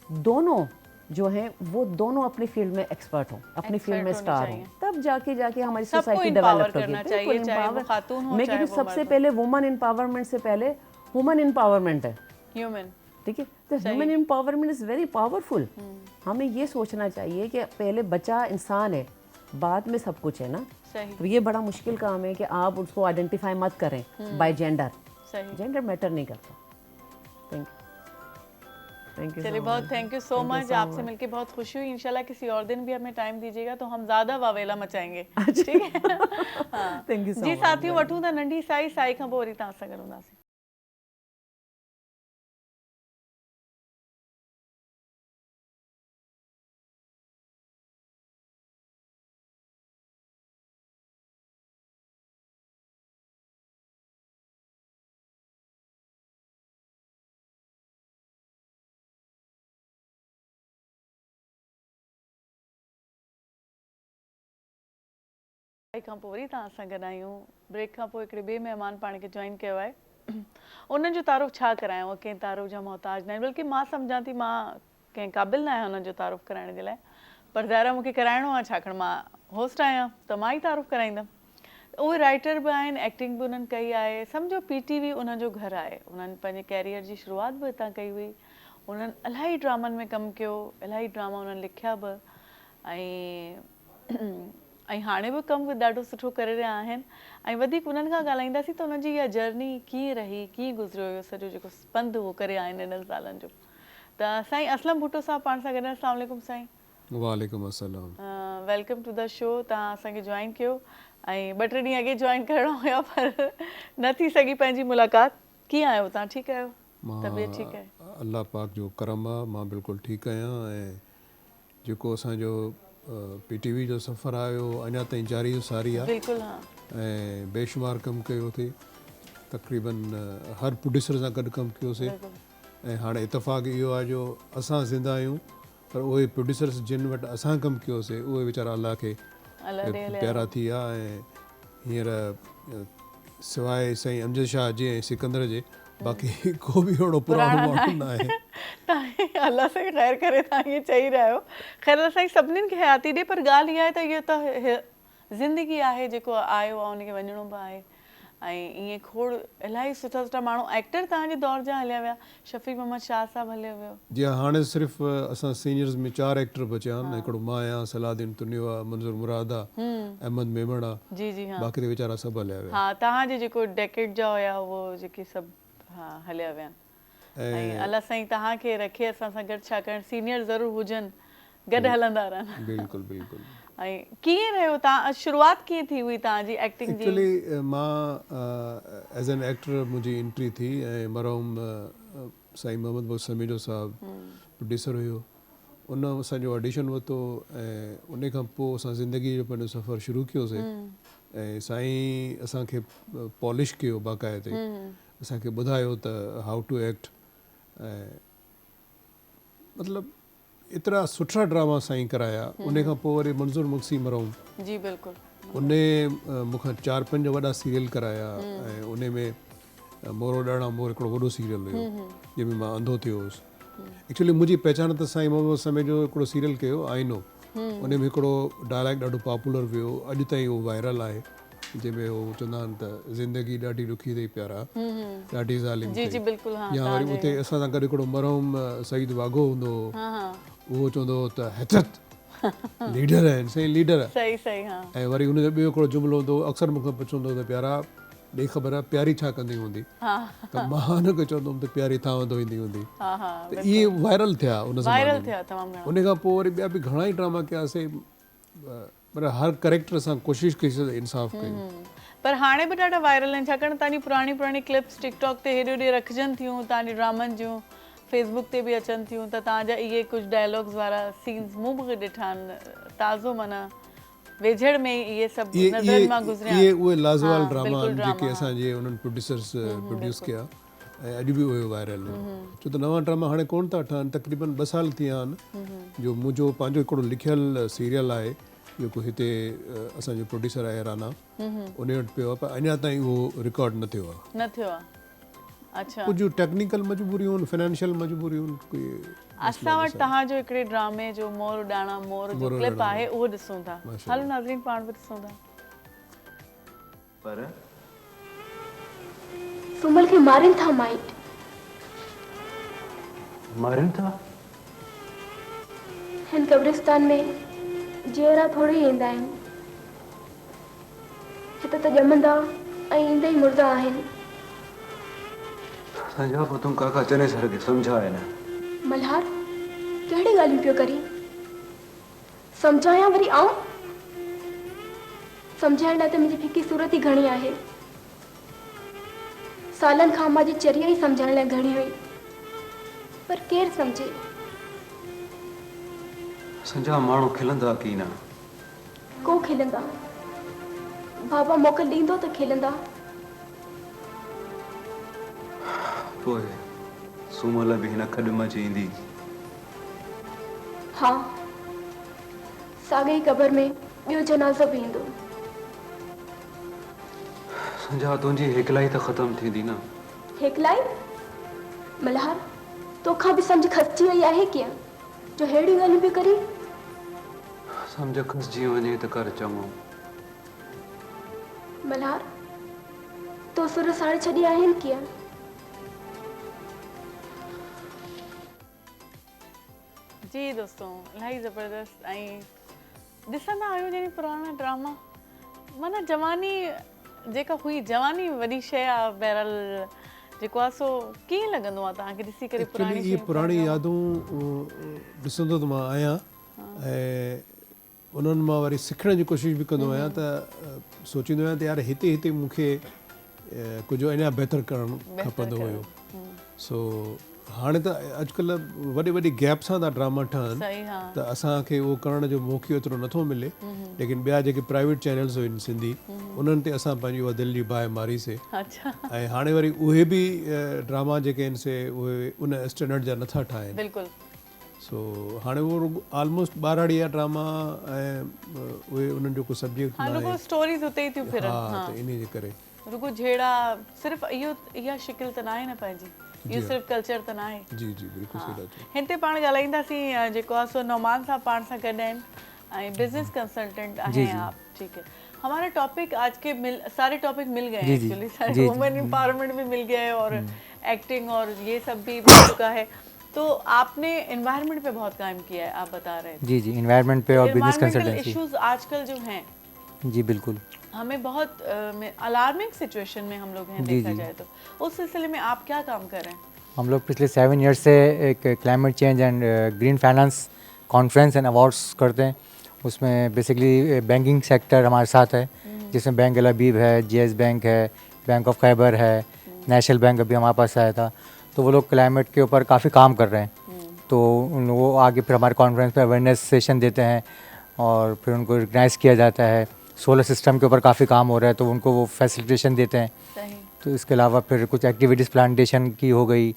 दोनों जो हैं वो दोनों अपनी फील्ड में एक्सपर्ट हो, अपनी फील्ड में स्टार हो, तब जाके हमारी सोसाइटी डेवलप होगी। मैं कहती हूँ सबसे पहले वुमन एम्पावरमेंट से पहले ह्यूमन एम्पावरमेंट है। ह्यूमन, ठीक है। तो human empowerment is very powerful. हमें ये सोचना चाहिए कि पहले बच्चा इंसान है, बाद में सब कुछ है ना। तो ये बड़ा मुश्किल काम है कि आप उसको आइडेंटिफाई मत करें बाय जेंडर। जेंडर मैटर नहीं करता। Thank U. चलिए बहुत थैंक यू सो मच। आपसे मिलके बहुत खुशी हुई। इंशाल्लाह किसी और दिन भी हमें टाइम दीजिएगा तो हम ज़्यादा वावेला मचाएंगे। ठीक है। हाँ। थैंक यू जी साथियों, वठूं था नंढी साई खां पोइ वरी तव्हां सां गॾु हूंदासीं। ब्रेक खां पोइ वरी तव्हां सां गॾु आहियूं। ब्रेक खां पोइ हिकिड़े ॿिए महिमान पाण खे जॉइन कयो आहे। उन्हनि जो तारुफ़ छा करायांव, कंहिं तारुफ़ जा मोहताज न आहिनि, बल्कि मां सम्झां थी मां कंहिं क़ाबिल न आहियां हुननि जो तारुफ़ कराइण जे लाइ, पर ज़ाहिर मूंखे कराइणो आहे छाकाणि मां होस्ट आहियां त मां ई तारुफ़ कराईंदमि। उहे राइटर बि आहिनि, एक्टिंग बि उन्हनि कई आहे, सम्झो PTV उन्हनि जो घरु आहे। उन्हनि पंहिंजे कैरियर जी शुरूआति बि हितां कई हुई। उन्हनि इलाही ड्रामनि में कमु कयो, इलाही ड्रामा उन्हनि लिखिया बि ऐं हाणे बि कमु ॾाढो सुठो करे रहिया आहिनि। ऐं वधीक उन्हनि खां ॻाल्हाईंदासीं त उन्हनि जी इहा जर्नी कीअं रही, कीअं गुज़रियो हुयो सॼो जेको पंधु उहो करे आहिनि हिननि सालनि जो। त साईं असलम भुट्टो साहब पाण सां गॾु। अस्सलाम वालेकुम साईं। वालेकुम अस्सलाम। Welcome to the show. तव्हां असांखे जॉइन कयो ऐं 2-3 ॾींहं अॻे जॉइन करिणो हुयो पर न थी सघी पंहिंजी मुलाक़ात। कीअं आहियो तव्हां? ठीकु आहियो? तबियत ठीकु आहे? अल्लाह पाक जो करम आहे, मां बिल्कुलु ठीकु आहियां। ऐं जेको असांजो PTV जो सफ़र आयो अञा ताईं जारी सारी आहे। बिल्कुलु हा। ऐं बेशुमार कमु कयो अथई, तक़रीबन हर प्रोड्यूसर सां गॾु कमु कयोसीं। ऐं हाणे इतफ़ाक़ इहो आहे जो असां ज़िंदा आहियूं पर उहे प्रोड्यूसर्स जिन वटि असां कमु कयोसीं उहे वीचारा अलाह खे प्यारा थी विया। ऐं हींअर सवाइ साईं अमजद शाह जे ऐं सिकंदर जे बाक़ी को बि अहिड़ो पुराणो माण्हू न आहे। अलाह साईं ख़ैर करे, तव्हां ईअं चई रहिया आहियो। ख़ैर साईं सभिनीनि खे हयाती ॾे, पर ॻाल्हि इहा आहे त इहो त ज़िंदगी आहे, जेको आयो आहे उनखे वञिणो बि आहे। ऐं ईअं खोड़ इलाही सुठा सुठा माण्हू एक्टर तव्हांजे दौर जा हलिया विया। शफ़ीक मोहम्मद शाह साहब हलियो वियो। जी हाणे सिर्फ़ु असां सीनियर्स में 4 एक्टर बचिया आहिनि। हिकिड़ो मां आहियां, सलाउद्दीन तुनियो आहे, मंज़ूर मुराद आहे, अहमद मेमण आहे। जी जी। बाक़ी त वीचारा सभु हलिया विया। हा, तव्हांजे जेको डेकेड जा हुया उहो जेके सभु हा हलिया विया आहिनि। ऐं अलाह साईं तव्हांखे रखे असां सां गॾु, छाकाणि सीनियर ज़रूरु हुजनि, गॾु हलंदा रहनि। बिल्कुलु बिल्कुलु। ऐं कीअं रहियो तव्हां, शुरूआति कीअं थी हुई तव्हांजी एक्टिंग जी? एक्चुअली मां एज़ एन एक्टर मुंहिंजी एंट्री थी ऐं मरहूम साईं मोहम्मद बख़्श समीजो साहब प्रोड्यूसर हुयो। उन असांजो ऑडिशन वरितो ऐं उन खां पोइ असां ज़िंदगी जो पंहिंजो सफ़र शुरू कयोसीं। ऐं साईं असांखे पॉलिश कयो बाक़ाइदे, असांखे ॿुधायो त हाउ टू एक्ट। ऐं मतिलबु एतिरा सुठा ड्रामा साईं कराया। उन खां पोइ वरी मंज़ूर मुक्सी मरहूम जी बिल्कुलु, उन मूंखां 4-5 वॾा सीरियल कराया। ऐं उन में मोरो ॾाणा मोर हिकिड़ो वॾो सीरियल हुयो जंहिंमें मां अंधो थियो हुउसि। एक्चुअली मुंहिंजी पहचान त साईं मोहम्मद समय जो हिकिड़ो सीरियल कयो आईनो, उन में हिकिड़ो डायलॉग ॾाढो पॉपुलर वियो, अॼु ताईं उहो वायरल आहे, जंहिंमें उहो चवंदा आहिनि त ज़िंदगी ॾाढी ॾुखी अथई प्यारा, ॾाढी ज़ालिम थी। या वरी उते असां सां गॾु हिकिड़ो मरहूम सईद वाघो हूंदो हो, उहो चवंदो हो त हैतत लीडर आहिनि साईं, लीडर। सही सही। ऐं वरी हुनजो ॿियो हिकिड़ो जुमिलो हूंदो, अक्सर मूंखे पुछंदो त प्यारा ॾे ख़बर आहे प्यारी छा कंदी हूंदी, त मां हुनखे चवंदो हुउमि त प्यारी तव्हां धोईंदी हूंदी। त इहे वायरल थिया उन ज़माने में। उन खां पोइ वरी ॿिया बि घणा ई ड्रामा कयासीं, पर हर कैरेक्टर सां कोशिशि कईसीं इंसाफ़ कयूं। पर हाणे बि ॾाढा वायरल आहिनि, छाकाणि तव्हांजी पुराणी क्लिप्स टिकटॉक ते हेॾे होॾे रखजनि थियूं, तव्हांजे ड्रामनि जूं फेसबुक ते बि अचनि थियूं, त तव्हांजा इहे कुझु डायलॉग्स वारा सीन्स मूं बि ॾिठा आहिनि, ताज़ो माना वेझड़ में इहे सभु नज़रनि मां गुज़रिया। इहे उहे लाज़वाल ड्रामा आहिनि जेके असांजे उन्हनि प्रोड्यूसर्स प्रोड्यूस कया ऐं अॼु बि उहे वायरल आहिनि। छो त नवां ड्रामा हाणे कोन था ठहनि, तक़रीबन 2 साल थी विया आहिनि जो मुंहिंजो पंहिंजो हिकिड़ो लिखियलु सीरियल आहे जेको हिते असांजो प्रोड्यूसर आहे राना, उन वटि पियो आहे, पर अञा ताईं उहो रिकॉर्ड न थियो आहे। अच्छा, कुझु टेक्निकल मजबूरियूं आहिनि, फाइनेंशियल मजबूरियूं आहिनि। असां वटि तव्हांजो हिकिड़े ड्रामे जो मोर ॾाणा मोर जो क्लिप आहे, उहो ॾिसूं था। हलो नाज़रीन, पाण बि ॾिसूं था। पर सुमल खे मारनि था माइट, मारनि था हिन कब्रिस्तान में जेरा थोड़ी ईंदा आहिनि, हिते त ॼमंदा ऐं ईंदे ई मुर्दा आहिनि। संजा को तुम काका चने सर के समझाए ना। मल्हार कहिड़ी ॻाल्हियूं पियो करी? समझाया वरी आऊं? समझाइण लाइ त मुंहिंजी फिकी सूरत ई घणी आहे। सालनि खां मां जी चरिया ई समझाइण लाइ घणी हुई, पर केरु समझे? संजा माण्हू खिलंदा की न? को खिलंदा? बाबा मोकल ॾींदो त खिलंदा। पोइ सुमल बि हिन खॾ में अची ईंदी? हाँ, साॻे ई क़बर में ॿियो जनाज़ो बि ईंदो। संजा तुंहिंजी हिकलाई त ख़त्म थींदी न। हेकलाई मल्हार तोखा भी समझ खसजी वई आहे क्या जो हेड़ी ॻाल्हियूं भी करी। समझ खसजी वञे त कर चङो। मल्हार तो सुर साड़ छॾी आहिनि क्या। जी दोस्तों इलाही ज़बरदस्त ऐं ॾिसंदा आहियूं जॾहिं पुराणा ड्रामा माना जवानी जेका हुई जवानी वॾी शइ आहे बहरहाल जेको आहे सो कीअं लॻंदो आहे तव्हांखे ॾिसी करे पुराणी इहे पुराणी यादूं ॾिसंदो त मां आहियां ऐं उन्हनि मां वरी सिखण जी कोशिशि बि कंदो आहियां त सोचींदो आहियां त यार हिते हिते मूंखे कुझु अञा बहितर करणु खपंदो हुयो। सो हाणे त अॼुकल्ह वॾे वॾे गैप सां था ड्रामा ठहनि त असांखे उहो करण जो मौक़ो एतिरो नथो मिले लेकिन ॿिया जेके प्राइवेट चैनल्स हुइनि सिंधी उन्हनि ते असां पंहिंजी उहा दिलि जी बाहि मारीसीं ऐं हाणे वरी उहे बि ड्रामा जेके आहिनि से उहे उन स्टैंडर्ड जा नथा ठाहिनि। सो हाणे उहो ऑलमोस्ट ॿारहाड़िया ड्रामा ऐं उहे उन्हनि जो को सब्जेक्ट इन जे करे रुगो जहिड़ा सिर्फ़ इहा शिकिल त न आहे न पंहिंजी इहो सिर्फ़ कल्चर त न आहे। जी जी बिल्कुलु सही था चओ। हिते पाण ॻाल्हाईंदासीं जेको आहे सो नौमान साहब पाण सां गॾु आहिनि ऐं बिजनेस कंसल्टेंट हैं आप। ठीक है हमारा टॉपिक आज के सारे टॉपिक मिल गए हैं एक्चुअली सारे वुमेन एम्पावरमेंट भी मिल गया है और एक्टिंग और ये सब भी मिल चुका है। तो आपने एनवायरनमेंट पे बहुत काम किया है आप बता रहे थे। जी जी एनवायरनमेंट पे और बिजनेस कंसल्टेंसी इश्यूज आजकल जो हैं जी बिल्कुल हमें बहुत अलार्मिंग सिचुएशन में हम लोग हैं देखा जाए तो उस सिलसिले में आप क्या काम कर रहे हैं। हम लोग पिछले 7 ईयर्स से एक climate change and green finance conference and awards करते हैं। उसमें बेसिकली बैंकिंग सेक्टर हमारे साथ है जिसमें बैंक अल-अबीब है, जीएस बैंक है, बैंक ऑफ खैबर है, नेशनल बैंक अभी हमारे पास आया था। तो वो लोग क्लाइमेट के ऊपर काफ़ी काम कर रहे हैं। तो उन लोगों आगे फिर हमारे कॉन्फ्रेंस पे अवेयरनेस सेशन देते हैं और फिर उनको रिकग्नाइज़ किया जाता है। सोलर सिस्टम के ऊपर काफ़ी काम हो रहा है तो उनको वो फैसिलिटेशन देते हैं। तो इसके अलावा फिर कुछ एक्टिविटीज़ प्लांटेशन की हो गई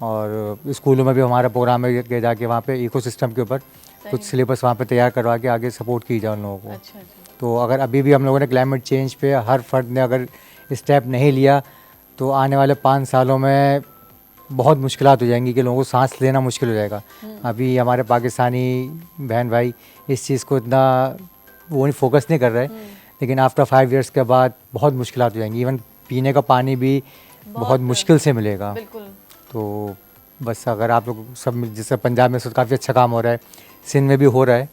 और स्कूलों में भी हमारा प्रोग्राम है कि जाके वहाँ पे इकोसिस्टम के ऊपर कुछ सिलेबस वहाँ पे तैयार करवा के आगे सपोर्ट की जाए उन लोगों को। तो अगर अभी भी हम लोगों ने क्लाइमेट चेंज पे हर फर्द ने अगर स्टेप नहीं लिया तो आने वाले 5 सालों में बहुत मुश्किलात हो जाएंगी कि लोगों को सांस लेना मुश्किल हो जाएगा। अभी हमारे पाकिस्तानी बहन भाई इस चीज़ को इतना वो नहीं फोकस नहीं कर रहे लेकिन आफ्टर 5 इयर्स के बाद बहुत मुश्किलात हो जाएंगी। इवन पीने का पानी भी बहुत मुश्किल से मिलेगा। तो बस अगर आप लोग सब जैसे पंजाब में काफ़ी अच्छा काम हो रहा है, सिंध में भी हो रहा है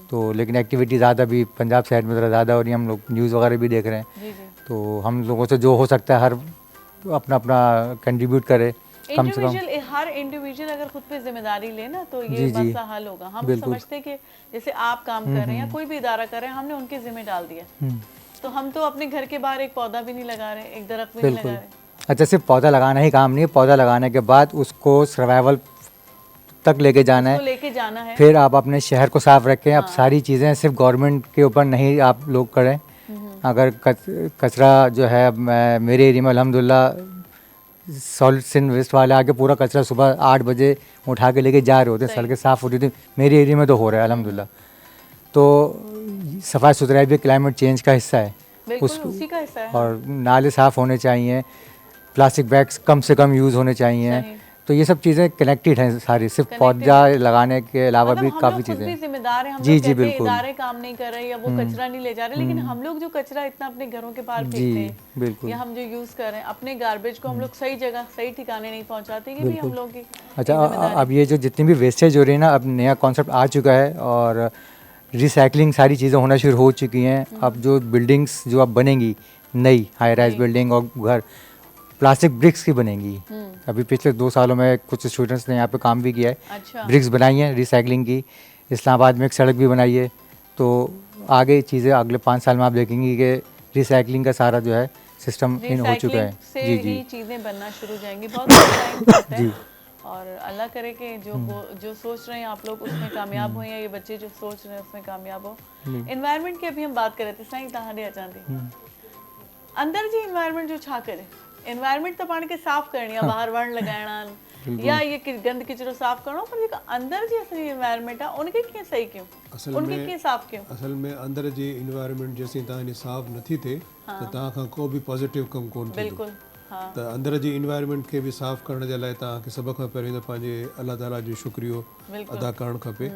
तो लेकिन एक्टिविटी ज़्यादा भी पंजाब साइड में ज़्यादा हो रही है। हम लोग न्यूज़ वगैरह भी देख रहे हैं तो हम लोगों से जो हो सकता है हर अपना अपना कंट्रीब्यूट करे। कम से कम हर इंडिविजुअल अगर खुद पे जिम्मेदारी ले ना तो ये मसला हल होगा। हम समझते हैं कि जैसे आप काम कर रहे हैं या कोई भी इदारा कर रहे हैं हमने उनके जिम्मे डाल दिया तो हम तो अपने घर के बाहर एक पौधा भी नहीं लगा रहे, एक दरख्त भी नहीं लगा रहे। अच्छा सिर्फ पौधा लगाना ही काम नहीं है, पौधा लगाने के बाद उसको सर्वाइवल तक लेके जाना है। फिर आप अपने शहर को साफ रखें। अब सारी चीज़ें सिर्फ गवर्नमेंट के ऊपर नहीं आप लोग करें। अगर कचरा जो है मेरे एरिया में अल्हम्दुलिल्लाह सॉलिड सिंध वेस्ट वाले आके पूरा कचरा सुबह 8 बजे उठा के लेके जा रहे होते हैं, सड़कें साफ़ होती थी। मेरे एरिया में तो हो रहा है अल्हम्दुलिल्लाह। तो सफाई सुथराई भी क्लाइमेट चेंज का हिस्सा है। उसी का हिस्सा है। और नाले साफ़ होने चाहिए, प्लास्टिक बैग्स कम से कम यूज़ होने चाहिए। तो ये सब चीज़ें कनेक्टेड हैं सारी, सिर्फ पौधा लगाने के अलावा भी काफ़ी चीज़ें। जिम्मेदार हैं हम जी लोग जी बिल्कुल। इदारे काम नहीं कर रहे या वो कचरा नहीं ले जा रहे लेकिन हम लोग जो कचरा इतना अपने घरों के बाहर फेंकते हैं बिल्कुल। या हम जो यूज़ कर रहे हैं अपने गार्बेज को हम लोग सही जगह सही ठिकाने नहीं पहुँचाते ये भी हम लोग की। अच्छा अब ये जो जितनी भी वेस्टेज हो रही है ना, अब नया कॉन्सेप्ट आ चुका है और रिसाइकलिंग सारी चीज़ें होना शुरू हो चुकी हैं। अब जो बिल्डिंग्स जो अब बनेंगी नई हाई राइज बिल्डिंग और घर प्लास्टिक ब्रिक्स की बनेंगी। अभी पिछले 2 सालों में कुछ स्टूडेंट्स ने यहाँ पे काम भी किया है। ब्रिक्स बनाई हैं रिसाइकलिंग की। इस्लामाबाद में एक सड़क भी बनाई है। तो आगे चीज़ें अगले 5 साल में आप देखेंगी कि रिसाइकलिंग का सारा जो है सिस्टम इन हो चुका है। जी जी चीज़ें बनना शुरू हो जाएंगी। बहुत जी और अल्लाह करे कि जो सोच रहे हैं आप लोग उसमें कामयाब हो या ये बच्चे जो सोच रहे हैं उसमें कामयाब हो। एनवायरनमेंट की अभी हम बात कर रहे थे साईं तहां ॾे अचां थी अंदर जी एनवायरनमेंट जो छा करे। एनवायरनमेंट तो पाण खे साफ़ करणी आहे, ॿाहिरि वण लॻाइणा आहिनि, या ये गंद किचरो साफ़ करणो, पर जेका अंदर जी असांजी एनवायरनमेंट आहे उनखे कीअं सही कयूं, उनखे कीअं साफ़ कयूं? असल में अंदर जी एनवायरनमेंट जेसीं तव्हांजी साफ़ नथी थिए त तव्हां खां को बि पॉज़िटिव कमु कोन थींदो। बिल्कुलु त अंदर जी एनवायरनमेंट खे बि साफ़ करण जे लाइ तव्हांखे सभ खां पहिरियों त पंहिंजे अलाह ताला जो शुक्रियो अदा करणु खपे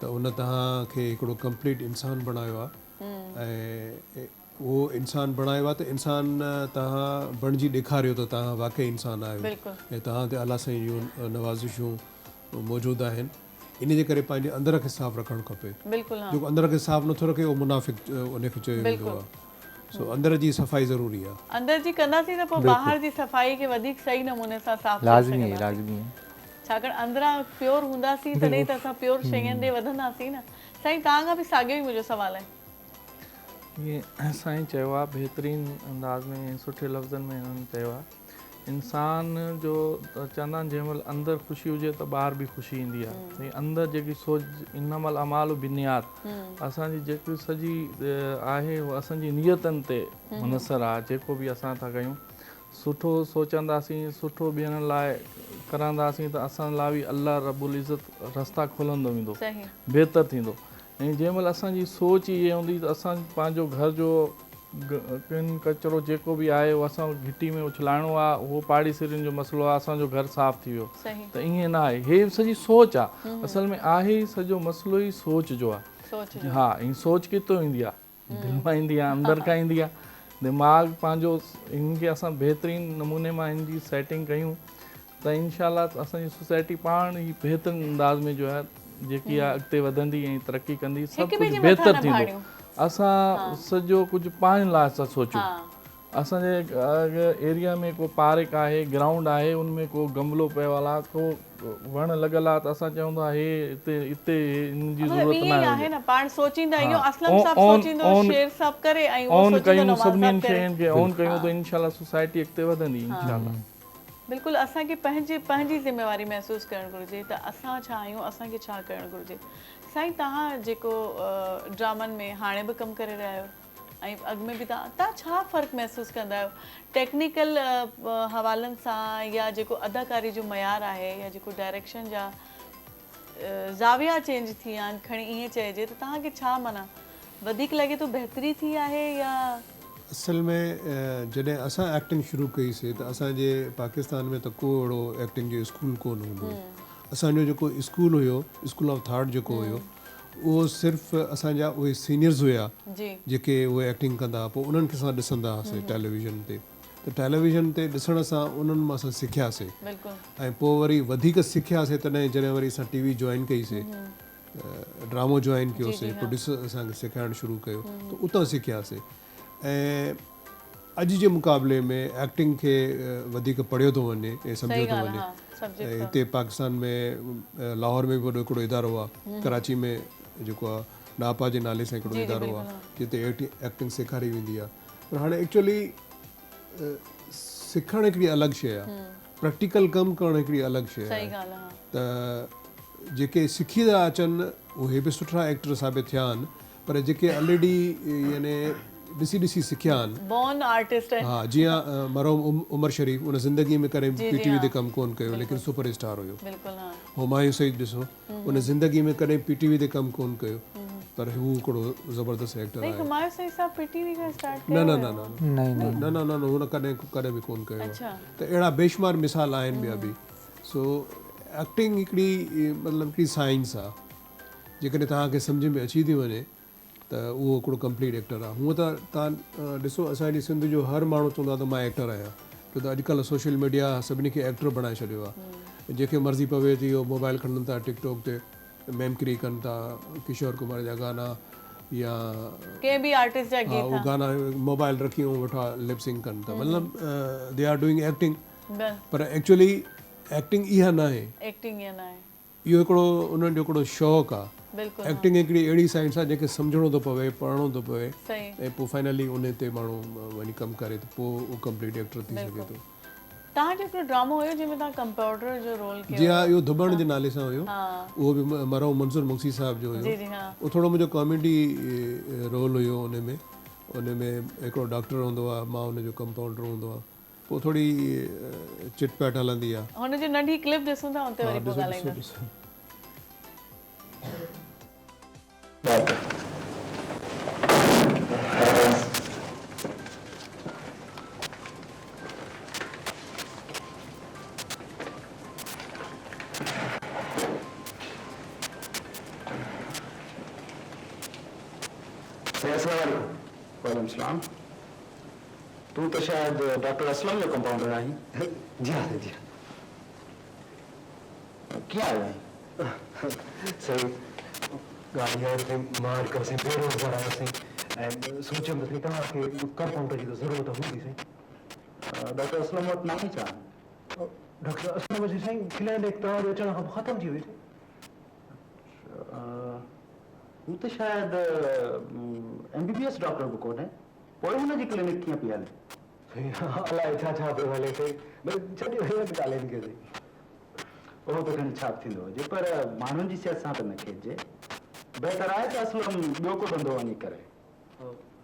त उन तव्हांखे हिकिड़ो कंप्लीट इंसान बणायो आहे ऐं उहो इंसान बणायो आहे त इंसान तव्हां बणिजी ॾेखारियो त तव्हां वाक़ई इंसान आहियो ऐं तव्हां ते अलाह साईं जूं नवाज़िशूं मौजूदु आहिनि। इन जे करे पंहिंजे अंदर खे साफ़ रखणु खपे। जेको अंदर खे साफ़ नथो रखे उहो मुनाफ़िक़ उनखे चयो वेंदो आहे। सो अंदर जी सफ़ाई ज़रूरी आहे। अंदर जी कंदासीं त पोइ ॿाहिरि जी सफ़ाई खे वधीक सही नमूने सां साफ़ लाज़मी है, लाज़मी है। छाकाणि अंदरां प्योर हूंदासीं तॾहिं त असां प्योर शयुनि ॾे वधंदासीं न। साईं तव्हां खां बि साॻियो ई मुंहिंजो सुवालु आहे। ये साईं चयो आहे बहितरीन अंदाज़ में सुठे लफ़्ज़नि में हुननि चयो आहे इंसान जो चवंदा आहिनि जंहिं महिल अंदरि ख़ुशी हुजे त ॿाहिरि बि ख़ुशी ईंदी आहे। अंदरि जेकी सोच इनमल अमाल बिनियाद असांजी जेकी सॼी आहे उहा असांजी नियतनि ते मुनसर आहे। जेको बि असां था कयूं सुठो सोचंदासीं, सुठो ॿियनि लाइ करंदासीं त असां लाइ बि अल्लाह रब्बुल इज़त रस्ता खोलंदो वेंदो, बहितर थींदो। ऐं जंहिं महिल असांजी सोच ई इहा हूंदी त असां पंहिंजो घर जो किन कचिरो जेको बि आहे उहो असां घिटी में उछलाइणो आहे, उहो पाड़ेसिरियुनि जो मसइलो आहे, असांजो घर साफ़ु थी वियो त ईअं न आहे। हे सॼी सोच आहे, असल में आहे सॼो मसइलो ई सोच जो आहे। हा, हीअ सोच किथां ईंदी आहे? दिलि मां ईंदी आहे, अंदरि खां ईंदी आहे। दिमाग़ पंहिंजो हिनखे असां बहितरीन नमूने मां हिन जी सेटिंग कयूं त इनशाला असांजी सोसाइटी पाण ई बहितरीन अंदाज़ में जो आहे जेकी आहे अॻिते वधंदी ऐं तरक़ी कंदी, सभु कुझु बहितर थींदो। असां सॼो कुझु पंहिंजे लाइ था सोचूं। असांजे एरिया में को पार्क आहे, ग्राउंड आहे, उनमें को गमलो पियो आहे, को वण लॻल आहे त असां चवंदा हे हिते हिते हिन जी ज़रूरत न आहे। पाण सोचींदा आहियूं, असलम साहब सोचींदो शेर साफ़ करे ऐं ऑन कयूं, सभिनी शयुनि खे ऑन कयूं त इंशाल्लाह सोसाइटी अॻिते वधंदी इंशाल्लाह। बिल्कुलु असांखे पंहिंजी ज़िम्मेवारी महसूसु करणु घुरिजे त असां छा आहियूं, असांखे छा करणु घुरिजे। साईं तव्हां जेको ड्रामनि में हाणे बि कमु करे रहिया आहियो ऐं अॻु में बि तव्हां छा फ़र्क़ु महसूसु कंदा आहियो टेक्निकल हवालनि सां या जेको अदाकारी जो मयार आहे या जेको डायरेक्शन जा ज़ाविया चेंज थी विया आहिनि, खणी ईअं चइजे त तव्हांखे छा माना वधीक लॻे थो बहितरी थी आहे या? असल में जॾहिं असां एक्टिंग शुरू कईसीं त असांजे पाकिस्तान में त को अहिड़ो एक्टिंग जो स्कूल कोन हूंदो। असांजो जेको स्कूल हुयो, स्कूल ऑफ थाट जेको हुयो, उहो सिर्फ़ु असांजा उहे सीनियर्स हुया जेके उहे एक्टिंग कंदा, पोइ उन्हनि खे असां ॾिसंदा हुआसीं टेलीविज़न ते। त टेलीविज़न ते ॾिसण सां उन्हनि मां असां सिखियासीं ऐं पोइ वरी वधीक सिखियासीं तॾहिं जॾहिं वरी असां टीवी जॉइन कईसीं, ड्रामो जॉइन कयोसीं, प्रोड्यूसर असांखे सेखारणु शुरू कयो त उतां सिखियासीं। ऐं अॼु जे मुक़ाबले में एक्टिंग खे वधीक पढ़ियो थो वञे ऐं सम्झियो थो वञे। हिते पाकिस्तान में लाहौर में बि वॾो हिकिड़ो इदारो आहे, कराची में जेको आहे नापा जे नाले सां हिकिड़ो इदारो आहे जिते एक्टिंग सेखारी वेंदी आहे। पर हाणे एक्चुअली सिखणु हिकिड़ी अलॻि शइ आहे, प्रैक्टिकल कमु करणु हिकिड़ी अलॻि शइ आहे। त जेके सिखी था अचनि उहे बि सुठा एक्टर साबित थिया आहिनि, पर जेके ऑलरेडी यानी ॾिसी ॾिसी सिखिया आहिनि। हा, जीअं मरहूम उमर शरीफ़ उन ज़िंदगी में कॾहिं पीटीवी ते कमु कोन कयो लेकिन सुपर स्टार हुयो। हुमायूं सईद ॾिसो, उन ज़िंदगी में कॾहिं पीटीवी ते कमु कोन कयो पर हू हिकिड़ो ज़बरदस्त एक्टर आहे। हुमायूं सईद साहब पीटीवी खां स्टार्ट कयो? न न न न न न हुन कॾहिं बि कोन कयो। त अहिड़ा बेशुमार मिसाल आहिनि ॿिया बि। सो एक्टिंग हिकिड़ी मतिलबु हिकिड़ी साइंस आहे, जेकॾहिं तव्हांखे सम्झ में अची थी वञे त उहो हिकिड़ो कंप्लीट एक्टर आहे। हूअं त तव्हां ॾिसो असांजी सिंध जो हर माण्हू चवंदो आहे त मां एक्टर आहियां, छो त अॼुकल्ह सोशल मीडिया सभिनी खे एक्टर बणाए छॾियो आहे। जेके मर्ज़ी पवे थी उहो मोबाइल खणनि था, टिकटॉक ते मेमक्री कनि था, किशोर कुमार जा गाना या कंहिं बि आर्टिस्ट जा गीत, उहो गाना मोबाइल रखी ऐं वेठा लिपसिंग कनि था, मतिलबु दे आर डूइंग एक्टिंग। पर एक्चुअली एक्टिंग इहा न आहे, इहो हिकिड़ो उन्हनि जो हिकिड़ो शौक़ु आहे। एक्टिंग हिकिड़ी अहिड़ी साइंस आहे जंहिंखे सम्झणो थो पवे, पढ़णो थो पवे ऐं पोइ फाइनली उन ते माण्हू वञी कमु करे त पोइ उहो कंप्लीट एक्टर थी सघे थो। तव्हांजो हिकिड़ो ड्रामो हुयो जंहिंमें तव्हां कंपाउंडर जो रोल कयो? जी हा, इहो धुबण जे नाले सां हुयो। उहो बि मरहूम मंसूर मुक्सी साहब जो हुयो। उहो थोरो मुंहिंजो कॉमेडी रोल हुयो। उन में हिकिड़ो डॉक्टर हूंदो आहे, मां उनजो कंपाउंडर हूंदो आहे। पोइ थोरी चिटपैट हलंदी आहे। हुन जी नंढी क्लिप ॾिसूं था उते वरी पोइ ॻाल्हाईंदा। वालेकुम सलाम। तू तो शायद डॉक्टर असलम जो कंपाउंडर आई। जी हाँ जी हाँ। क्या है सही गाड़ी आए थे मार कर से बेरोजगार आए थे एंड सोचे मतलब कहा कि कंपाउंडर की तो जरूरत होगी से डॉक्टर असलम वक्त नहीं चाह डॉक्टर असलम जी सही खिलाए देखता और चला हम खत्म जी हुई थी। वो तो शायद MBBS डॉक्टर को कोन है पोइ हुन जी क्लिनिक कीअं पई हले अलाए छा छा पियो हले से भई छॾियो हे ॻाल्हियुनि खे उहो त खणी छा थींदो हुजे पर माण्हुनि जी सिहत सां त न खेॾिजे। बहितर आहे त असलम ॿियो को धंधो वञी करे।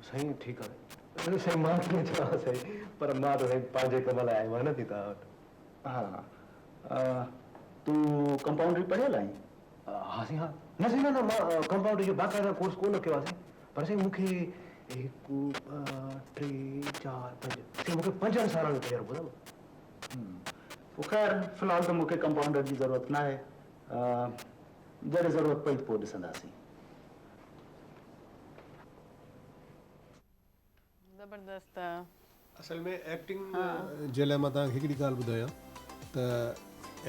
सही ठीकु आहे सही मां कीअं चवां सही पर मां त पंहिंजे कम लाइ आयो आहियां न थी तव्हां वटि। हा तूं कंपाउंडरी पढ़ियल आहीं? हाँ सी हाँ न सी न मां कंपाउंडरी जो बाक़ाइदा कोर्स कोन कयो आहे पर साईं मूंखे 1 2 3 4 5 साईं मूंखे 5 सालनि जो तजुर्बो अथव। ख़ैर फ़िलहाल त मूंखे कंपाउंडर जी ज़रूरत न आहे जॾहिं ज़रूरत पई पोइ ॾिसंदासीं। ज़बरदस्त। असल में एक्टिंग जे लाइ मां तव्हांखे हिकिड़ी ॻाल्हि ॿुधायां त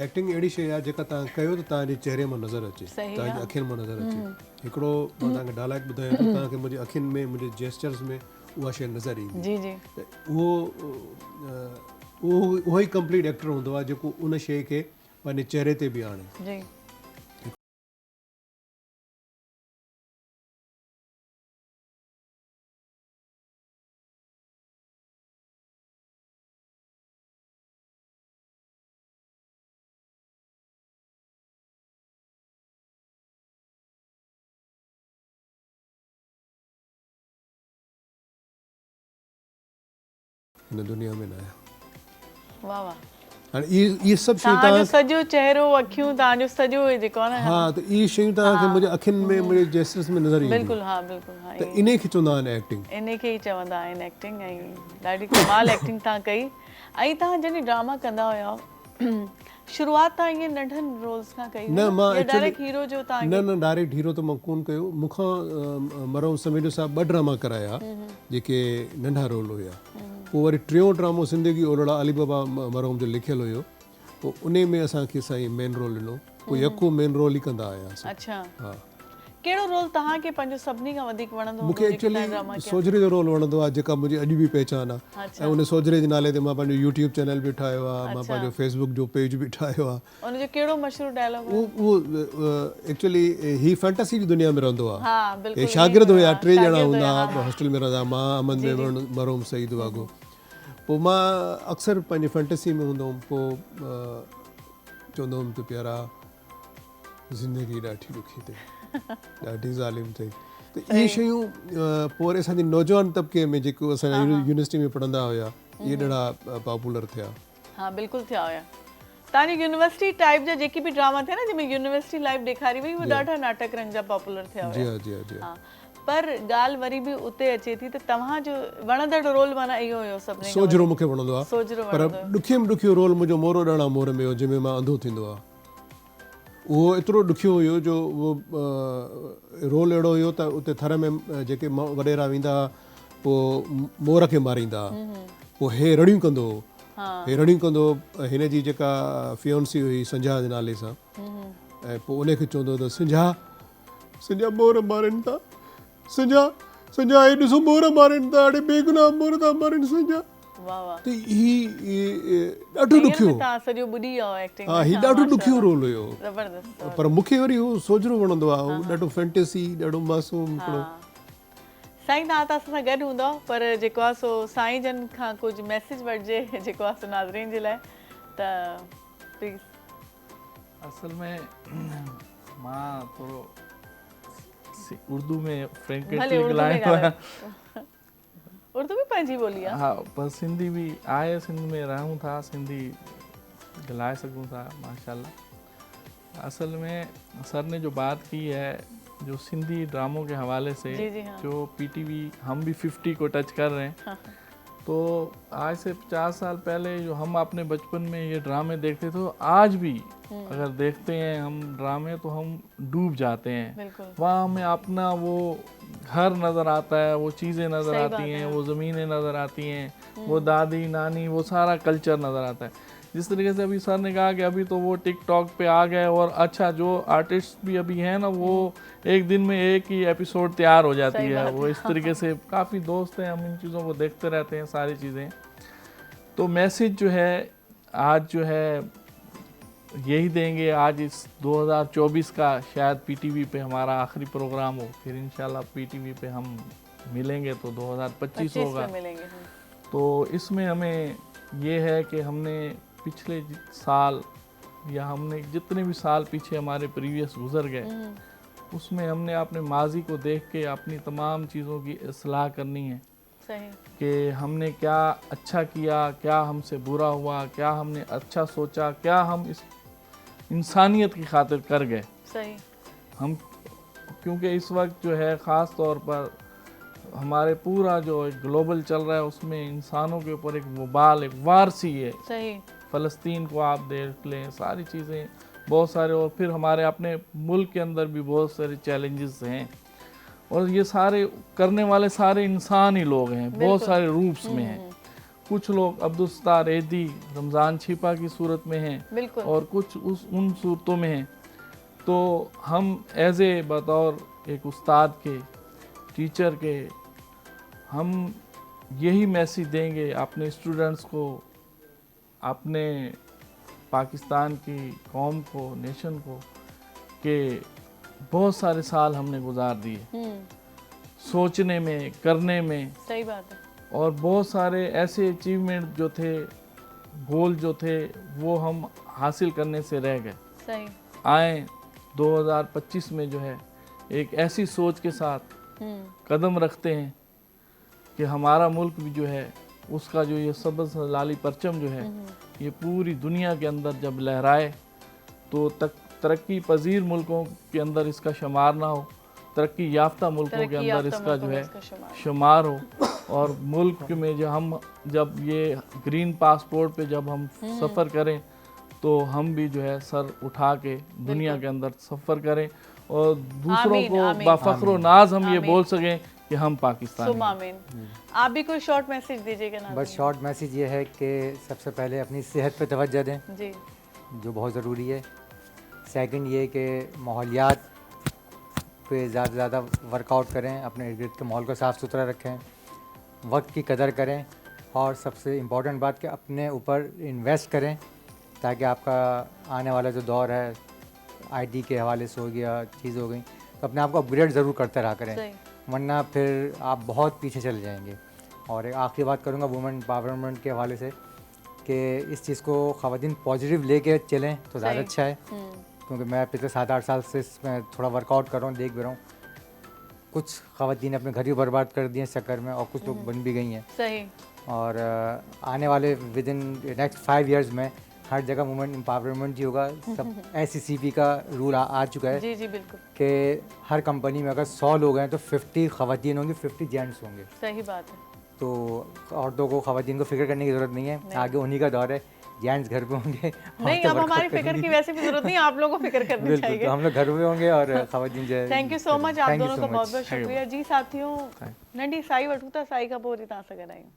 एक्टिंग अहिड़ी शइ आहे जेका तव्हां कयो त तव्हांजे चहिरे मां नज़र अचे तव्हांजी अखियुनि मां नज़र अचे। हिकिड़ो मां तव्हांखे डायलॉग ॿुधायां थो तव्हांखे मुंहिंजी अखियुनि में मुंहिंजे जेस्चर्स में उहा शइ नज़र ईंदी त उहो ई कंप्लीट एक्टर हूंदो आहे जेको उन शइ खे पंहिंजे चहिरे ते बि आणे। हिन दुनिया में न आहे। वाह वाह। हाणे इहे सभु शयूं तव्हांजो सॼो चहिरो अखियूं तव्हांजो सॼो जेको आहे न हा त इहे शयूं तव्हांखे मुंहिंजे अखियुनि में मुंहिंजे जेस्चर्स में नज़र ईंदियूं। बिल्कुलु हा बिल्कुलु हा त इन खे चवंदा आहिनि एक्टिंग। इन खे ई चवंदा आहिनि एक्टिंग ऐं ॾाढी कमाल एक्टिंग तव्हां कई। ऐं तव्हां जॾहिं ड्रामा कंदा हुया शुरूआत तव्हां ईअं नंढनि रोल्स खां कई न मां डायरेक्ट हीरो जो तव्हां न डायरेक्ट हीरो त मां कोन कयो। मूंखां मरहूम समीर साहब 2 ड्रामा कराया जेके नंढा रोल हुया। पोइ वरी 3 ड्रामो ज़िंदगी ओलड़ा अली बाबा मरहूम जो लिखियलु हुयो पोइ उन में असांखे साईं मेन रोल ॾिनो पोइ यको मेन रोल ई कंदा आयासीं। अच्छा हा कहिड़ो रोल तव्हांखे पंहिंजो सभिनी खां वधीक वणंदो? मूंखे एक्चुअली सोजरे जो रोल वणंदो आहे जेका मुंहिंजी अॼु बि पहचान आहे ऐं उन सोजरे जे नाले ते मां पंहिंजो यूट्यूब चैनल बि ठाहियो आहे मां पंहिंजो फेसबुक जो पेज बि ठाहियो आहे। उनजो कहिड़ो मशहूरु डायलॉग? उहो एक्चुअली ही फैंटेसी जी दुनिया में रहंदो आहे। हा बिल्कुलु शागिर्द हुया 3 ॼणा हूंदा हॉस्टल में रहंदा मां अमन मेमन मरहूम सईद वागो। पोइ मां अक्सर पंहिंजी फैंटेसी में हूंदो हुउमि पोइ चवंदो हुउमि त प्यारा ज़िंदगी ॾाढी ॾुखी अथई ॾाढी ज़ालिम अथई त इहे शयूं पोइ वरी असांजे नौजवान तबिके में जेको असां यूनिवर्सिटी में पढ़ंदा हुया इहे ॾाढा पॉपुलर थिया। हा बिल्कुलु थिया हुया। तव्हांजी यूनिवर्सिटी टाइप जा जेके बि ड्रामा थिया न जंहिंमें यूनिवर्सिटी लाइफ ॾेखारी वई उहे ॾाढा नाटक रंग जा पॉपुलर थिया हुया। जी जी हा पर ॻाल्हि वरी बि उते अचे थी त तव्हांजो वणंदड़ रोल माना इहो हुयो सभिनी खां सोजरो मूंखे वणंदो आहे पर ॾुखियो में ॾुखियो रोल मुंहिंजो मोरो ॾाणा मोर में हो जंहिंमें मां अंधो थींदो आहे। उहो एतिरो ॾुखियो हुयो जो उहो रोल अहिड़ो हुयो त उते थर में जेके वॾेरा वेंदा पोइ मोर खे मारींदा पोइ हे रड़ियूं कंदो हे रड़ियूं कंदो हिन जी जेका फियोन्सी हुई संझा जे नाले सां ऐं पोइ उनखे चवंदो त संझा मोर मारनि था संझा हे ॾिसो मोर मारनि था ॾाढे बेगुनाह मोर था मारनि संझा। त ही ॾाढो ॾुखियो हा ही ॾाढो ॾुखियो रोल हुयो पर मूंखे वरी उहो सोजरो वणंदो आहे उहो ॾाढो फैंटेसी ॾाढो मासूम हिकिड़ो। साईं तव्हां त असां सां गॾु हूंदव पर जेको आहे सो साईं जन खां कुझु मैसेज वठिजे जेको आहे सो नाज़रीन जे लाइ त प्लीज़। असल में मां थोरो उर्दू में फ्रेंकली ॻाल्हायो आहे उर्दू भी पंहिंजी ॿोली आहे? हाँ, पर सिंधी भी आए, सिंध में रहूं था, सिंधी ॻाल्हाए सघूं था माशाल्लाह। असल में सर ने जो बात की है जो सिंधी ड्रामों के हवाले से, जी, हाँ। जो पीटीवी हम भी 50 को टच कर रहे हैं, हाँ। तो आज से 50 साल पहले जो हम अपने बचपन में ये ड्रामे देखते थे, तो आज भी अगर देखते हैं हम ड्रामे तो हम डूब जाते हैं। वहाँ हमें अपना वो घर नज़र आता है, वो चीज़ें नज़र आती हैं, वो ज़मीनें नज़र आती हैं, वो दादी नानी, वो सारा कल्चर नज़र आता है। जिस तरीके से अभी सर ने कहा कि अभी तो वो टिकटॉक पे आ गए, और अच्छा जो आर्टिस्ट भी अभी हैं ना, वो एक दिन में एक ही एपिसोड तैयार हो जाती है, वो इस तरीके से काफ़ी दोस्त हैं, हम इन चीज़ों को देखते रहते हैं सारी चीज़ें। तो मैसेज जो है आज जो है यही देंगे। आज इस 2024 का शायद पीटीवी पे हमारा आखिरी प्रोग्राम हो, फिर इंशाल्लाह पीटीवी पे हम मिलेंगे तो 2025 होगा। तो इसमें हमें ये है कि हमने पिछले साल या हमने जितने भी साल पीछे हमारे प्रीवियस गुजर गए, उसमें हमने अपने माजी को देख के अपनी तमाम चीज़ों की इस्लाह करनी है कि हमने क्या अच्छा किया, क्या हमसे बुरा हुआ, क्या हमने अच्छा सोचा, क्या हम इस इंसानियत की खातिर कर गए। सही। हम क्योंकि इस वक्त जो है ख़ास तौर पर हमारे पूरा जो ग्लोबल चल रहा है, उसमें इंसानों के ऊपर एक वबाल, एक वार सी है। सही। फ़लस्तीन को आप देख लें, सारी चीज़ें बहुत सारे, और फिर हमारे अपने मुल्क के अंदर भी बहुत सारे चैलेंजेस हैं, और ये सारे करने वाले सारे इंसान ही लोग हैं, बहुत सारे रूप्स में हैं। कुछ लोग अब्दुल सत्तार एदी रमज़ान छिपा की सूरत में हैं, और कुछ उन सूरतों में हैं। तो हम एज ए बतौर एक उस्ताद के, टीचर के, हम यही मैसेज देंगे अपने स्टूडेंट्स को, अपने पाकिस्तान की कौम को, नेशन को, कि बहुत सारे साल हमने गुजार दिए सोचने में, करने में। सही बात है। और बहुत सारे ऐसे अचीवमेंट जो थे, गोल जो थे, वो हम हासिल करने से रह गए। सही। आए 2025 में जो है एक ऐसी सोच के साथ कदम रखते हैं कि हमारा मुल्क भी जो है उसका जो ये सबसे लाली परचम जो है ये पूरी दुनिया के अंदर जब लहराए, तो तरक्की पजीर मुल्कों के अंदर इसका शुमार ना हो, तरक्की याफ्ता मुल्कों के अंदर इसका जो है शुमार हो। और मुल्क में जब ये ग्रीन पासपोर्ट पे जब हम सफ़र करें, तो हम भी जो है सर उठा के दुनिया के अंदर सफ़र करें, और दूसरों को बाफ़ख्र नाज हम ये बोल सकें कि हम पाकिस्तान हैं। आप भी कोई शॉर्ट मैसेज दीजिएगा ना? बस शॉर्ट मैसेज ये है कि सबसे पहले अपनी सेहत पे तवज्जो दें जी, जो बहुत ज़रूरी है। सेकंड ये कि माहौलियात पे ज़्यादा से ज़्यादा वर्कआउट करें, अपने इर्द गिर्द के माहौल को साफ़ सुथरा रखें, वक्त की कदर करें, और सबसे इम्पॉर्टेंट बात कि अपने ऊपर इन्वेस्ट करें, ताकि आपका आने वाला जो दौर है, आईटी के हवाले से हो गया, चीज़ हो गई, तो अपने आप को अपग्रेड ज़रूर करते रहा करें, वरना फिर आप बहुत पीछे चले जाएंगे। और एक आखिरी बात करूँगा वुमेन एम्पावरमेंट के हवाले से, कि इस चीज़ को ख़वातीन पॉजिटिव लेके चलें तो ज़्यादा अच्छा है, क्योंकि मैं पिछले 7-8 साल से इसमें थोड़ा वर्कआउट कर रहा हूँ, देख भी रहा हूँ, कुछ ख़वातीन अपने घर ही बर्बाद कर दिए इस चक्कर में, और कुछ लोग बन भी गई हैं। सही। और आने वाले विद इन नेक्स्ट 5 years में हर जगह वुमेन एम्पावरमेंट ही होगा। सब SCCP का रूल आ चुका है। जी जी बिल्कुल, कि हर कंपनी में अगर 100 लोग हैं तो 50 ख़वातीन होंगी, 50 जेंट्स होंगे। सही बात है। तो औरतों को, ख़वातीन को फिक्र करने की ज़रूरत नहीं है, आगे उन्हीं का दौर है, जेंट्स घर पे होंगे। नहीं, अब हमारी फिक्र की वैसे भी जरूरत नहीं, आप लोगों को फिक्र करनी चाहिए। तो हम लोग घर पे होंगे और ख़वातीन जो है। थैंक यू सो मच, आप दोनों का बहुत बहुत शुक्रिया जी। साथियों नंढी साई वठूं था, साई खां पोइ वरी तव्हां सां गॾायूं।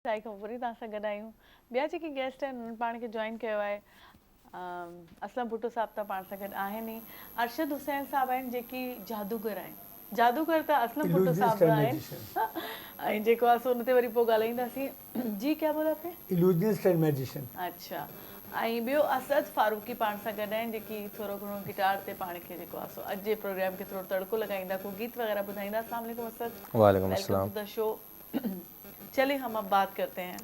साई खां पोइ तव्हां सां गॾु आहियूं। ॿिया जेके गेस्ट आहिनि उन्हनि पाण खे जॉइन कयो आहे। असलम भुट्टो साहब त पाण सां गॾु आहिनि ई। अरशद हुसैन साहब आहिनि जेकी जादूगर आहिनि। जादूगर त असलम भुट्टो साहब आहिनि, ऐं जेको आहे सो उन ते वरी पोइ ॻाल्हाईंदासीं। जी क्या बोला पे? Illusionist and magician. अच्छा, ऐं ॿियो असद फारूकी पाण सां गॾु आहिनि जेकी थोरो घणो गिटार ते पाण खे जेको आहे सो अॼु जे प्रोग्राम खे थोरो तड़को लॻाईंदा को गीत वग़ैरह ॿुधाईंदा। अस्सलाम वालेकुम असद। वालेकुम वेलकम अस्सलाम। To the show. चलिए हम अब बात करते हैं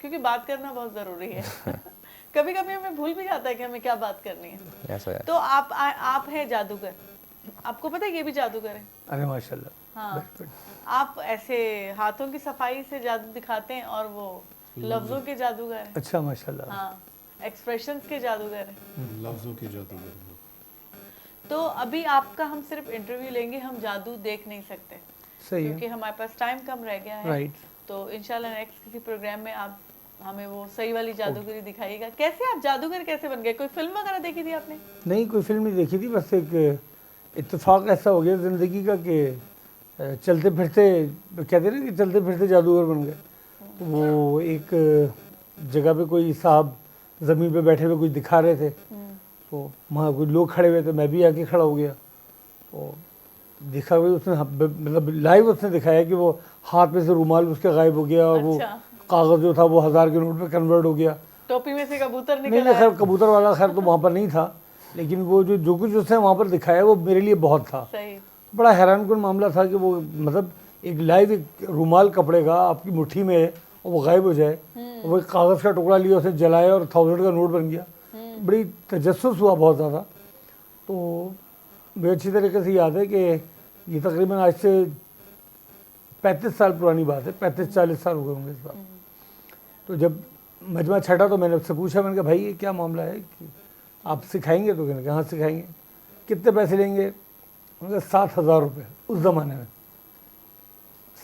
क्योंकि बात करना बहुत ज़रूरी है। कभी कभी हमें भूल भी जाता है कि हमें क्या बात करनी है। तो आप हैं जादूगर, आपको पता है ये भी जादूगर है? अरे माशाल्लाह। हाँ, आप ऐसे हाथों की सफाई से जादू दिखाते हैं और वो लफ्जों के जादूगर हैं। अच्छा माशाल्लाह। हाँ, एक्सप्रेशंस के जादूगर हैं। लफ्जों के जादूगर। तो अभी आपका हम सिर्फ इंटरव्यू लेंगे, हम जादू देख नहीं सकते सही है, क्योंकि हमारे पास टाइम कम रह गया है। राइट। तो इंशाल्लाह नेक्स्ट किसी प्रोग्राम में आप हमें वो सही वाली जादूगरी दिखाइएगा। कैसे आप जादूगर कैसे बन गए? कोई फिल्म वगैरह देखी थी आपने? नहीं, कोई फिल्म नहीं देखी थी, बस एक इत्तेफाक ऐसा हो गया ज़िंदगी का कि चलते फिरते कहते ना कि चलते फिरते जादूगर बन गए। वो एक जगह पे कोई साहब ज़मीन पे बैठे हुए कुछ दिखा रहे थे, तो वहाँ कुछ लोग खड़े हुए थे, मैं भी आके खड़ा हो गया। तो दिखा हुआ उसने मतलब लाइव उसने दिखाया कि वो हाथ में से रुमाल उसके गायब हो गया और वो कागज़ जो था वो 1000 के नोट में कन्वर्ट हो गया। टोपी में से कबूतर निकल नहीं, खैर कबूतर वाला खैर तो वहाँ पर नहीं था, लेकिन वो जो कुछ उसने वहाँ पर दिखाया वो मेरे लिए बहुत था। सही। बड़ा हैरानकुन मामला था कि वो मतलब एक लाइव एक रुमाल कपड़े का आपकी मुट्ठी में है और वो गायब हो जाए, वो कागज़ का टुकड़ा लिया उसने जलाया और 1000 का नोट बन गया। बड़ी तजस्सुस हुआ बहुत ज़्यादा। तो मुझे अच्छी तरीके से याद है कि ये तकरीबन आज से 35 साल पुरानी बात है, 35-40 साल हो गए होंगे इस बात। तो जब मजमा छटा तो मैंने उससे पूछा, मैंने कहा भाई ये क्या मामला है कि आप सिखाएंगे? तो कहने कहाँ सिखाएंगे, कितने पैसे लेंगे? उन्होंने कहा 7000 रुपये। उस ज़माने में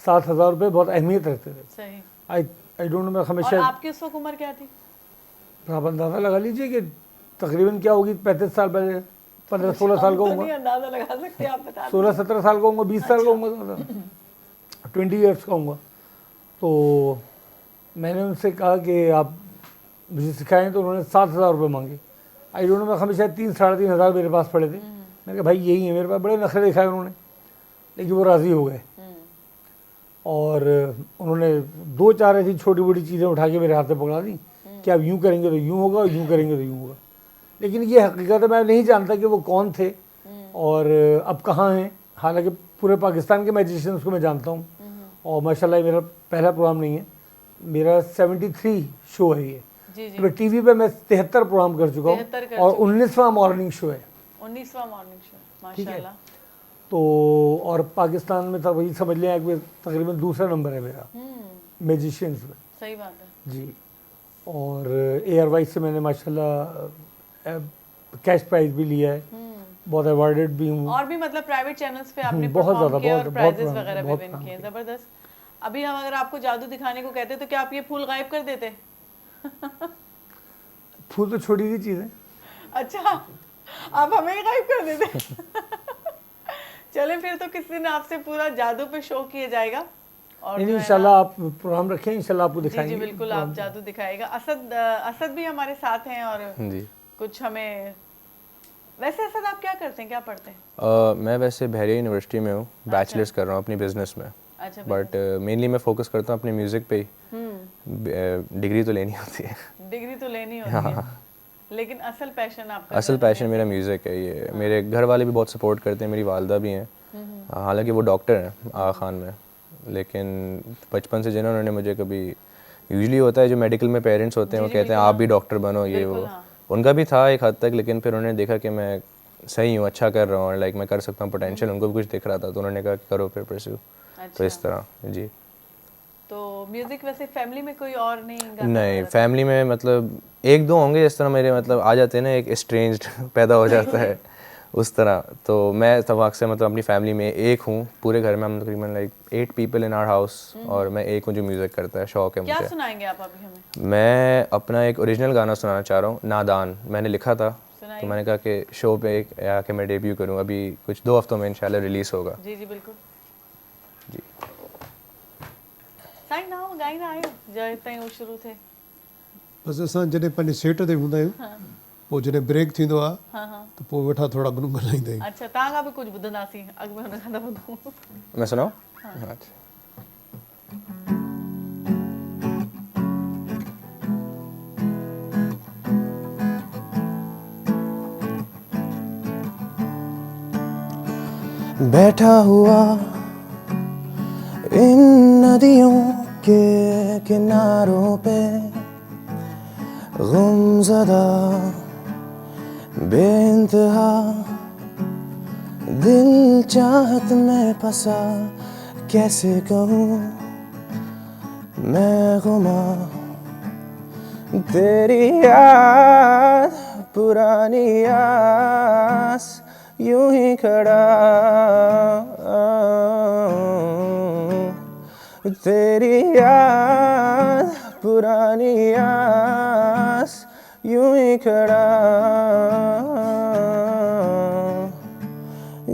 7000 रुपये बहुत अहमियत रखते थे। सही। आई डोंट नो, मैं हमेशा। और आपकी उस वक्त उम्र क्या थी? आप अंदाज़ा लगा लीजिए कि तकरीबन क्या होगी 35 साल पहले, 15-16 साल का होगा। अंदाज़ा लगा सकते हैं आप, बता 16-17 साल का होगा, 20 साल का होगा, 20 ईयर्स का होगा। तो मैंने उनसे कहा कि आप मुझे सिखाएं, तो उन्होंने 7000 रुपये मांगे। आई डोंट नो, मैं हमेशा 3-3.5 हज़ार मेरे पास पड़े थे। मैंने कहा भाई यही है मेरे पास। बड़े नखरे दिखाए उन्होंने, लेकिन वो राज़ी हो गए और उन्होंने 2-4 ऐसी छोटी मोटी चीज़ें उठा के मेरे हाथ में पकड़ा दी कि आप यूँ करेंगे तो यूँ होगा, यूँ करेंगे तो यूँ होगा। लेकिन ये हकीकत है, मैं नहीं जानता कि वो कौन थे और अब कहाँ हैं। हालांकि पूरे पाकिस्तान के मैजिशियंस को मैं जानता हूँ और माशाल्लाह मेरा पहला प्रोग्राम नहीं है, मेरा 73 शो है ये। तो टीवी पे मैं 73 प्रोग्राम कर चुका हूँ और 19वां मॉर्निंग शो है। 19वां मॉर्निंग शो, माशाल्लाह। तो और पाकिस्तान में था वही समझ लें कि तकरीबन दूसरा नंबर है मेरा मैजिशियंस में। सही बात है जी। और एयरवाइज से मैंने माशाल्लाह कैश प्राइज भी लिया है, बहुत अवार्डेड भी हूँ। और भी मतलब प्राइवेट चैनल्स पे आपने बहुत ज़्यादा, बहुत प्राइजेस वगैरह भी विन किए। ज़बरदस्त। अभी हम अगर आपको जादू दिखाने को कहते तो क्या आप ये फूल गायब कर देते? फूल तो छोटी सी चीज़ है। अच्छा, आप हमें गायब कर देते? चलें फिर तो किसी दिन आपसे पूरा जादू पे शो किया जाएगा और इंशाल्लाह आप प्रोग्राम रखें, इंशाल्लाह आपको दिखाएंगे। जी बिल्कुल, आप जादू दिखाएगा। असद भी हमारे साथ हैं और जी कुछ हमें। वैसे असद आप क्या करते हैं, क्या पढ़ते हैं? मैं वैसे बहरिया यूनिवर्सिटी में हूँ, बैचलर्स कर रहा हूँ अपनी बिजनेस में। अच्छा, बट मेनली मैं फोकस करता हूँ अपने म्यूज़िक पे ही। डिग्री तो लेनी होती है। डिग्री तो लेनी होती है, लेकिन असल पैशन आपका? असल पैशन मेरा म्यूज़िक है। ये मेरे घर वाले भी बहुत सपोर्ट करते हैं, मेरी वालदा भी हैं, हालांकि वो डॉक्टर हैं आगा खान में, लेकिन बचपन से जिन्होंने मुझे कभी, यूजुअली होता है जो मेडिकल में पेरेंट्स होते हैं वो कहते हैं आप भी डॉक्टर बनो, ये वो। उनका भी था एक हद तक, लेकिन फिर उन्होंने देखा कि मैं सही हूँ, अच्छा कर रहा हूँ, लाइक मैं कर सकता हूँ, पोटेंशियल उनको भी कुछ दिख रहा था, तो उन्होंने कहा कि करो फिर परस्यू। तो इस तरह जी। तो म्यूजिक वैसे फैमिली में कोई और नहीं गाता? नहीं, फैमिली में मतलब 1-2 होंगे इस तरह मेरे, मतलब आ जाते हैं ना, एक स्ट्रेंज्ड पैदा हो जाता है उस तरह। तो मैं तवाक से मतलब अपनी फैमिली में एक हूँ, पूरे घर में हम तकरीबन like 8 people in our house, और मैं एक हूँ जो म्यूज़िक करता है, शौक है मुझे। क्या सुनाएंगे आप अभी हमें? मैं अपना एक ओरिजिनल गाना सुनाना चाह रहा हूँ, नादान। मैंने लिखा था तो मैंने कहा कि शो पे एक आके मैं डेब्यू करूँ, अभी कुछ 2 हफ्तों में इंशाल्लाह रिलीज़ होगा। जी जी बिल्कुल जी। साईं ना गाई ना आयो जो ताईं वो शुरू थे। बस असां जॾहिं पंहिंजे सेट ते हूंदा आहियूं, पोइ जॾहिं ब्रेक थींदो आहे त पोइ वेठा थोरा गुनगुनाईंदा आहियूं। अच्छा, तव्हां खां बि कुझु ॿुधंदासीं, अॻु में हुन खां त ॿुधूं। मैं सुनाऊं? अच्छा। बैठा हुआ इन नदियों के किनारों पे गुमज़दा बेइंतहा दिल चाहत में फंसा कैसे कहूँ मैं गुमा तेरी याद पुरानी आस यूं ही खड़ा तेरी याद पुरानी आस यूं ही खड़ा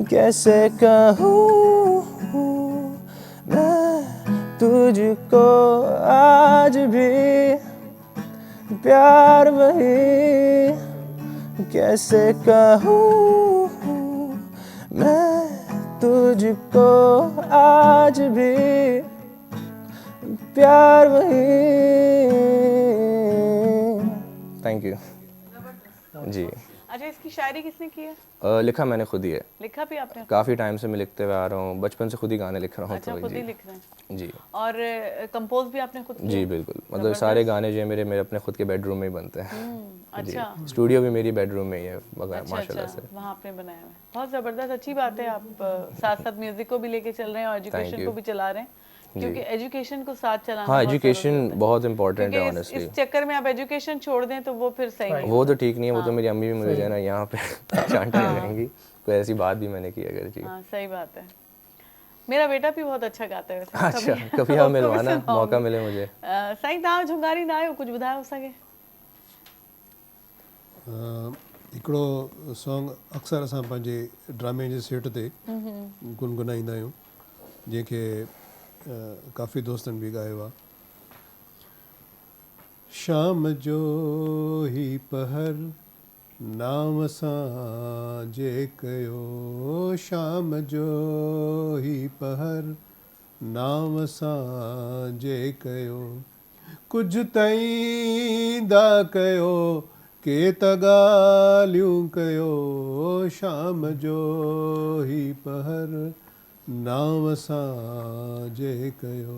कैसे कहूँ मैं तुझको आज भी प्यार वही कैसे कहूँ मैं तुझको आज भी प्यार वही। थैंक यू जी। अच्छा, इसकी शायरी किसने की है? लिखा मैंने खुद ही है। लिखा भी आपने? काफ़ी टाइम से मैं लिखते हुए आ रहा हूँ, बचपन से खुद ही गाने लिख रहा हूँ। अच्छा, खुद ही लिख रहे हैं जी। और कंपोज भी आपने खुद किया? जी बिल्कुल, मतलब सारे गाने जो है मेरे अपने खुद के बेडरूम में ही बनते हैं। अच्छा, स्टूडियो भी मेरी बेडरूम में ही है माशाल्लाह से। वहाँ आपने बनाया है, बहुत ज़बरदस्त, अच्छी बात है। आप साथ साथ म्यूजिक को भी लेके चल रहे हैं और एजुकेशन को भी चला रहे हैं, क्योंकि एजुकेशन को साथ चलाना, हाँ एजुकेशन बहुत इंपॉर्टेंट है ऑनेस्टली। इस चक्कर में आप एजुकेशन छोड़ दें तो वो फिर सही नहीं, वो तो ठीक नहीं है। वो तो मेरी अम्मी भी मुझे ना यहाँ पे चांटने रहेंगी, कोई ऐसी बात भी मैंने की अगर जी। हाँ सही बात है। मेरा बेटा भी बहुत अच्छा गाता है वैसे। अच्छा, कभी आप मिलवाना, मौका मिले मुझे। सही तव्हां झुंगारी ना आयो, कुछ ॿुधायो असांखे। हिकिड़ो सॉन्ग अक्सर असां पंहिंजे ड्रामे जे सेट ते गुनगुनाईंदा आहियूं, जंहिंखे काफ़ी दोस्तनि बि ॻायो आहे। शाम जो ही पहर नाम सां जे कयो, शाम जो ही पहर नाम सां जे कयो, कुझु ताईं दा कयो के त ॻाल्हियूं कयो, शाम जो ही पहर नाम सां जे कयो।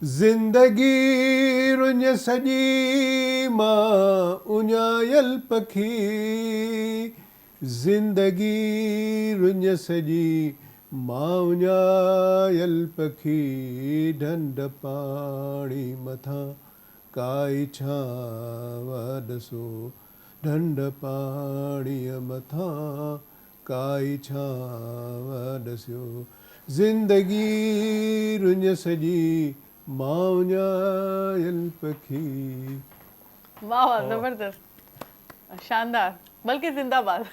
ज़िंदगी रुञ सॼी मां उञायल पखी, ज़िंदगी रुञ सॼी मां उञायल पखी, ढंढ पाणी मथां काई छांव ॾसो, ढंढ पाणीअ मथां काई छांव ॾसियो, ज़िंदगी रुञ सॼी मां उञायल पखी। वाह वाह, ज़बरदस्त, शानदार, बल्कि ज़िंदाबाद।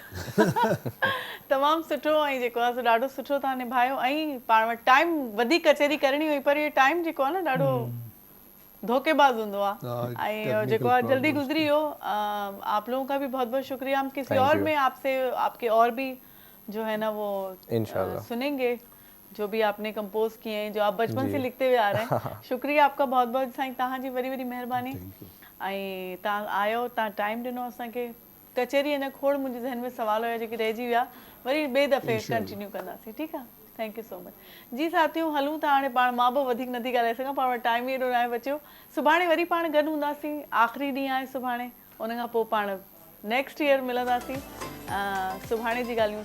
तमामु सुठो ऐं जेको आहे सो ॾाढो सुठो तव्हां निभायो। ऐं पाण वटि टाइम वधीक कचहरी करणी हुई, पर इहो टाइम जेको आहे न ॾाढो धोखेबाज हूंदो आहे ऐं जेको आहे जल्दी गुजरी वियो। आप लोगों का भी बहुत बहुत शुक्रिया। हम किसी और में आपसे आपके और भी जो है ना वो सुनेंगे, जो भी आपने कंपोज किए हैं, जो आप बचपन से लिखते हुए आ रहे हैं। शुक्रिया आपका बहुत बहुत साईं, तव्हां जी वरी वरी महिरबानी। ऐं तव्हां आयो, तव्हां टाइम ॾिनो असांखे। कचहरी अञा खोड़ मुंहिंजे ज़हन में सवाल हुया जेके रहिजी विया, वरी ॿिए दफ़े कंटिन्यू कंदासीं, ठीकु आहे? थैंक यू सो मच जी। साथियों हलूं था हाणे पाण, मां बि वधीक नथी ॻाल्हाए सघां, पाण वटि टाइम ई एॾो न आहे बचियो। सुभाणे वरी पाण गॾु हूंदासीं, आख़िरी ॾींहुं आहे सुभाणे, उन खां पोइ पाण नेक्स्ट ईयर मिलंदासीं। सुभाणे जी ॻाल्हियूं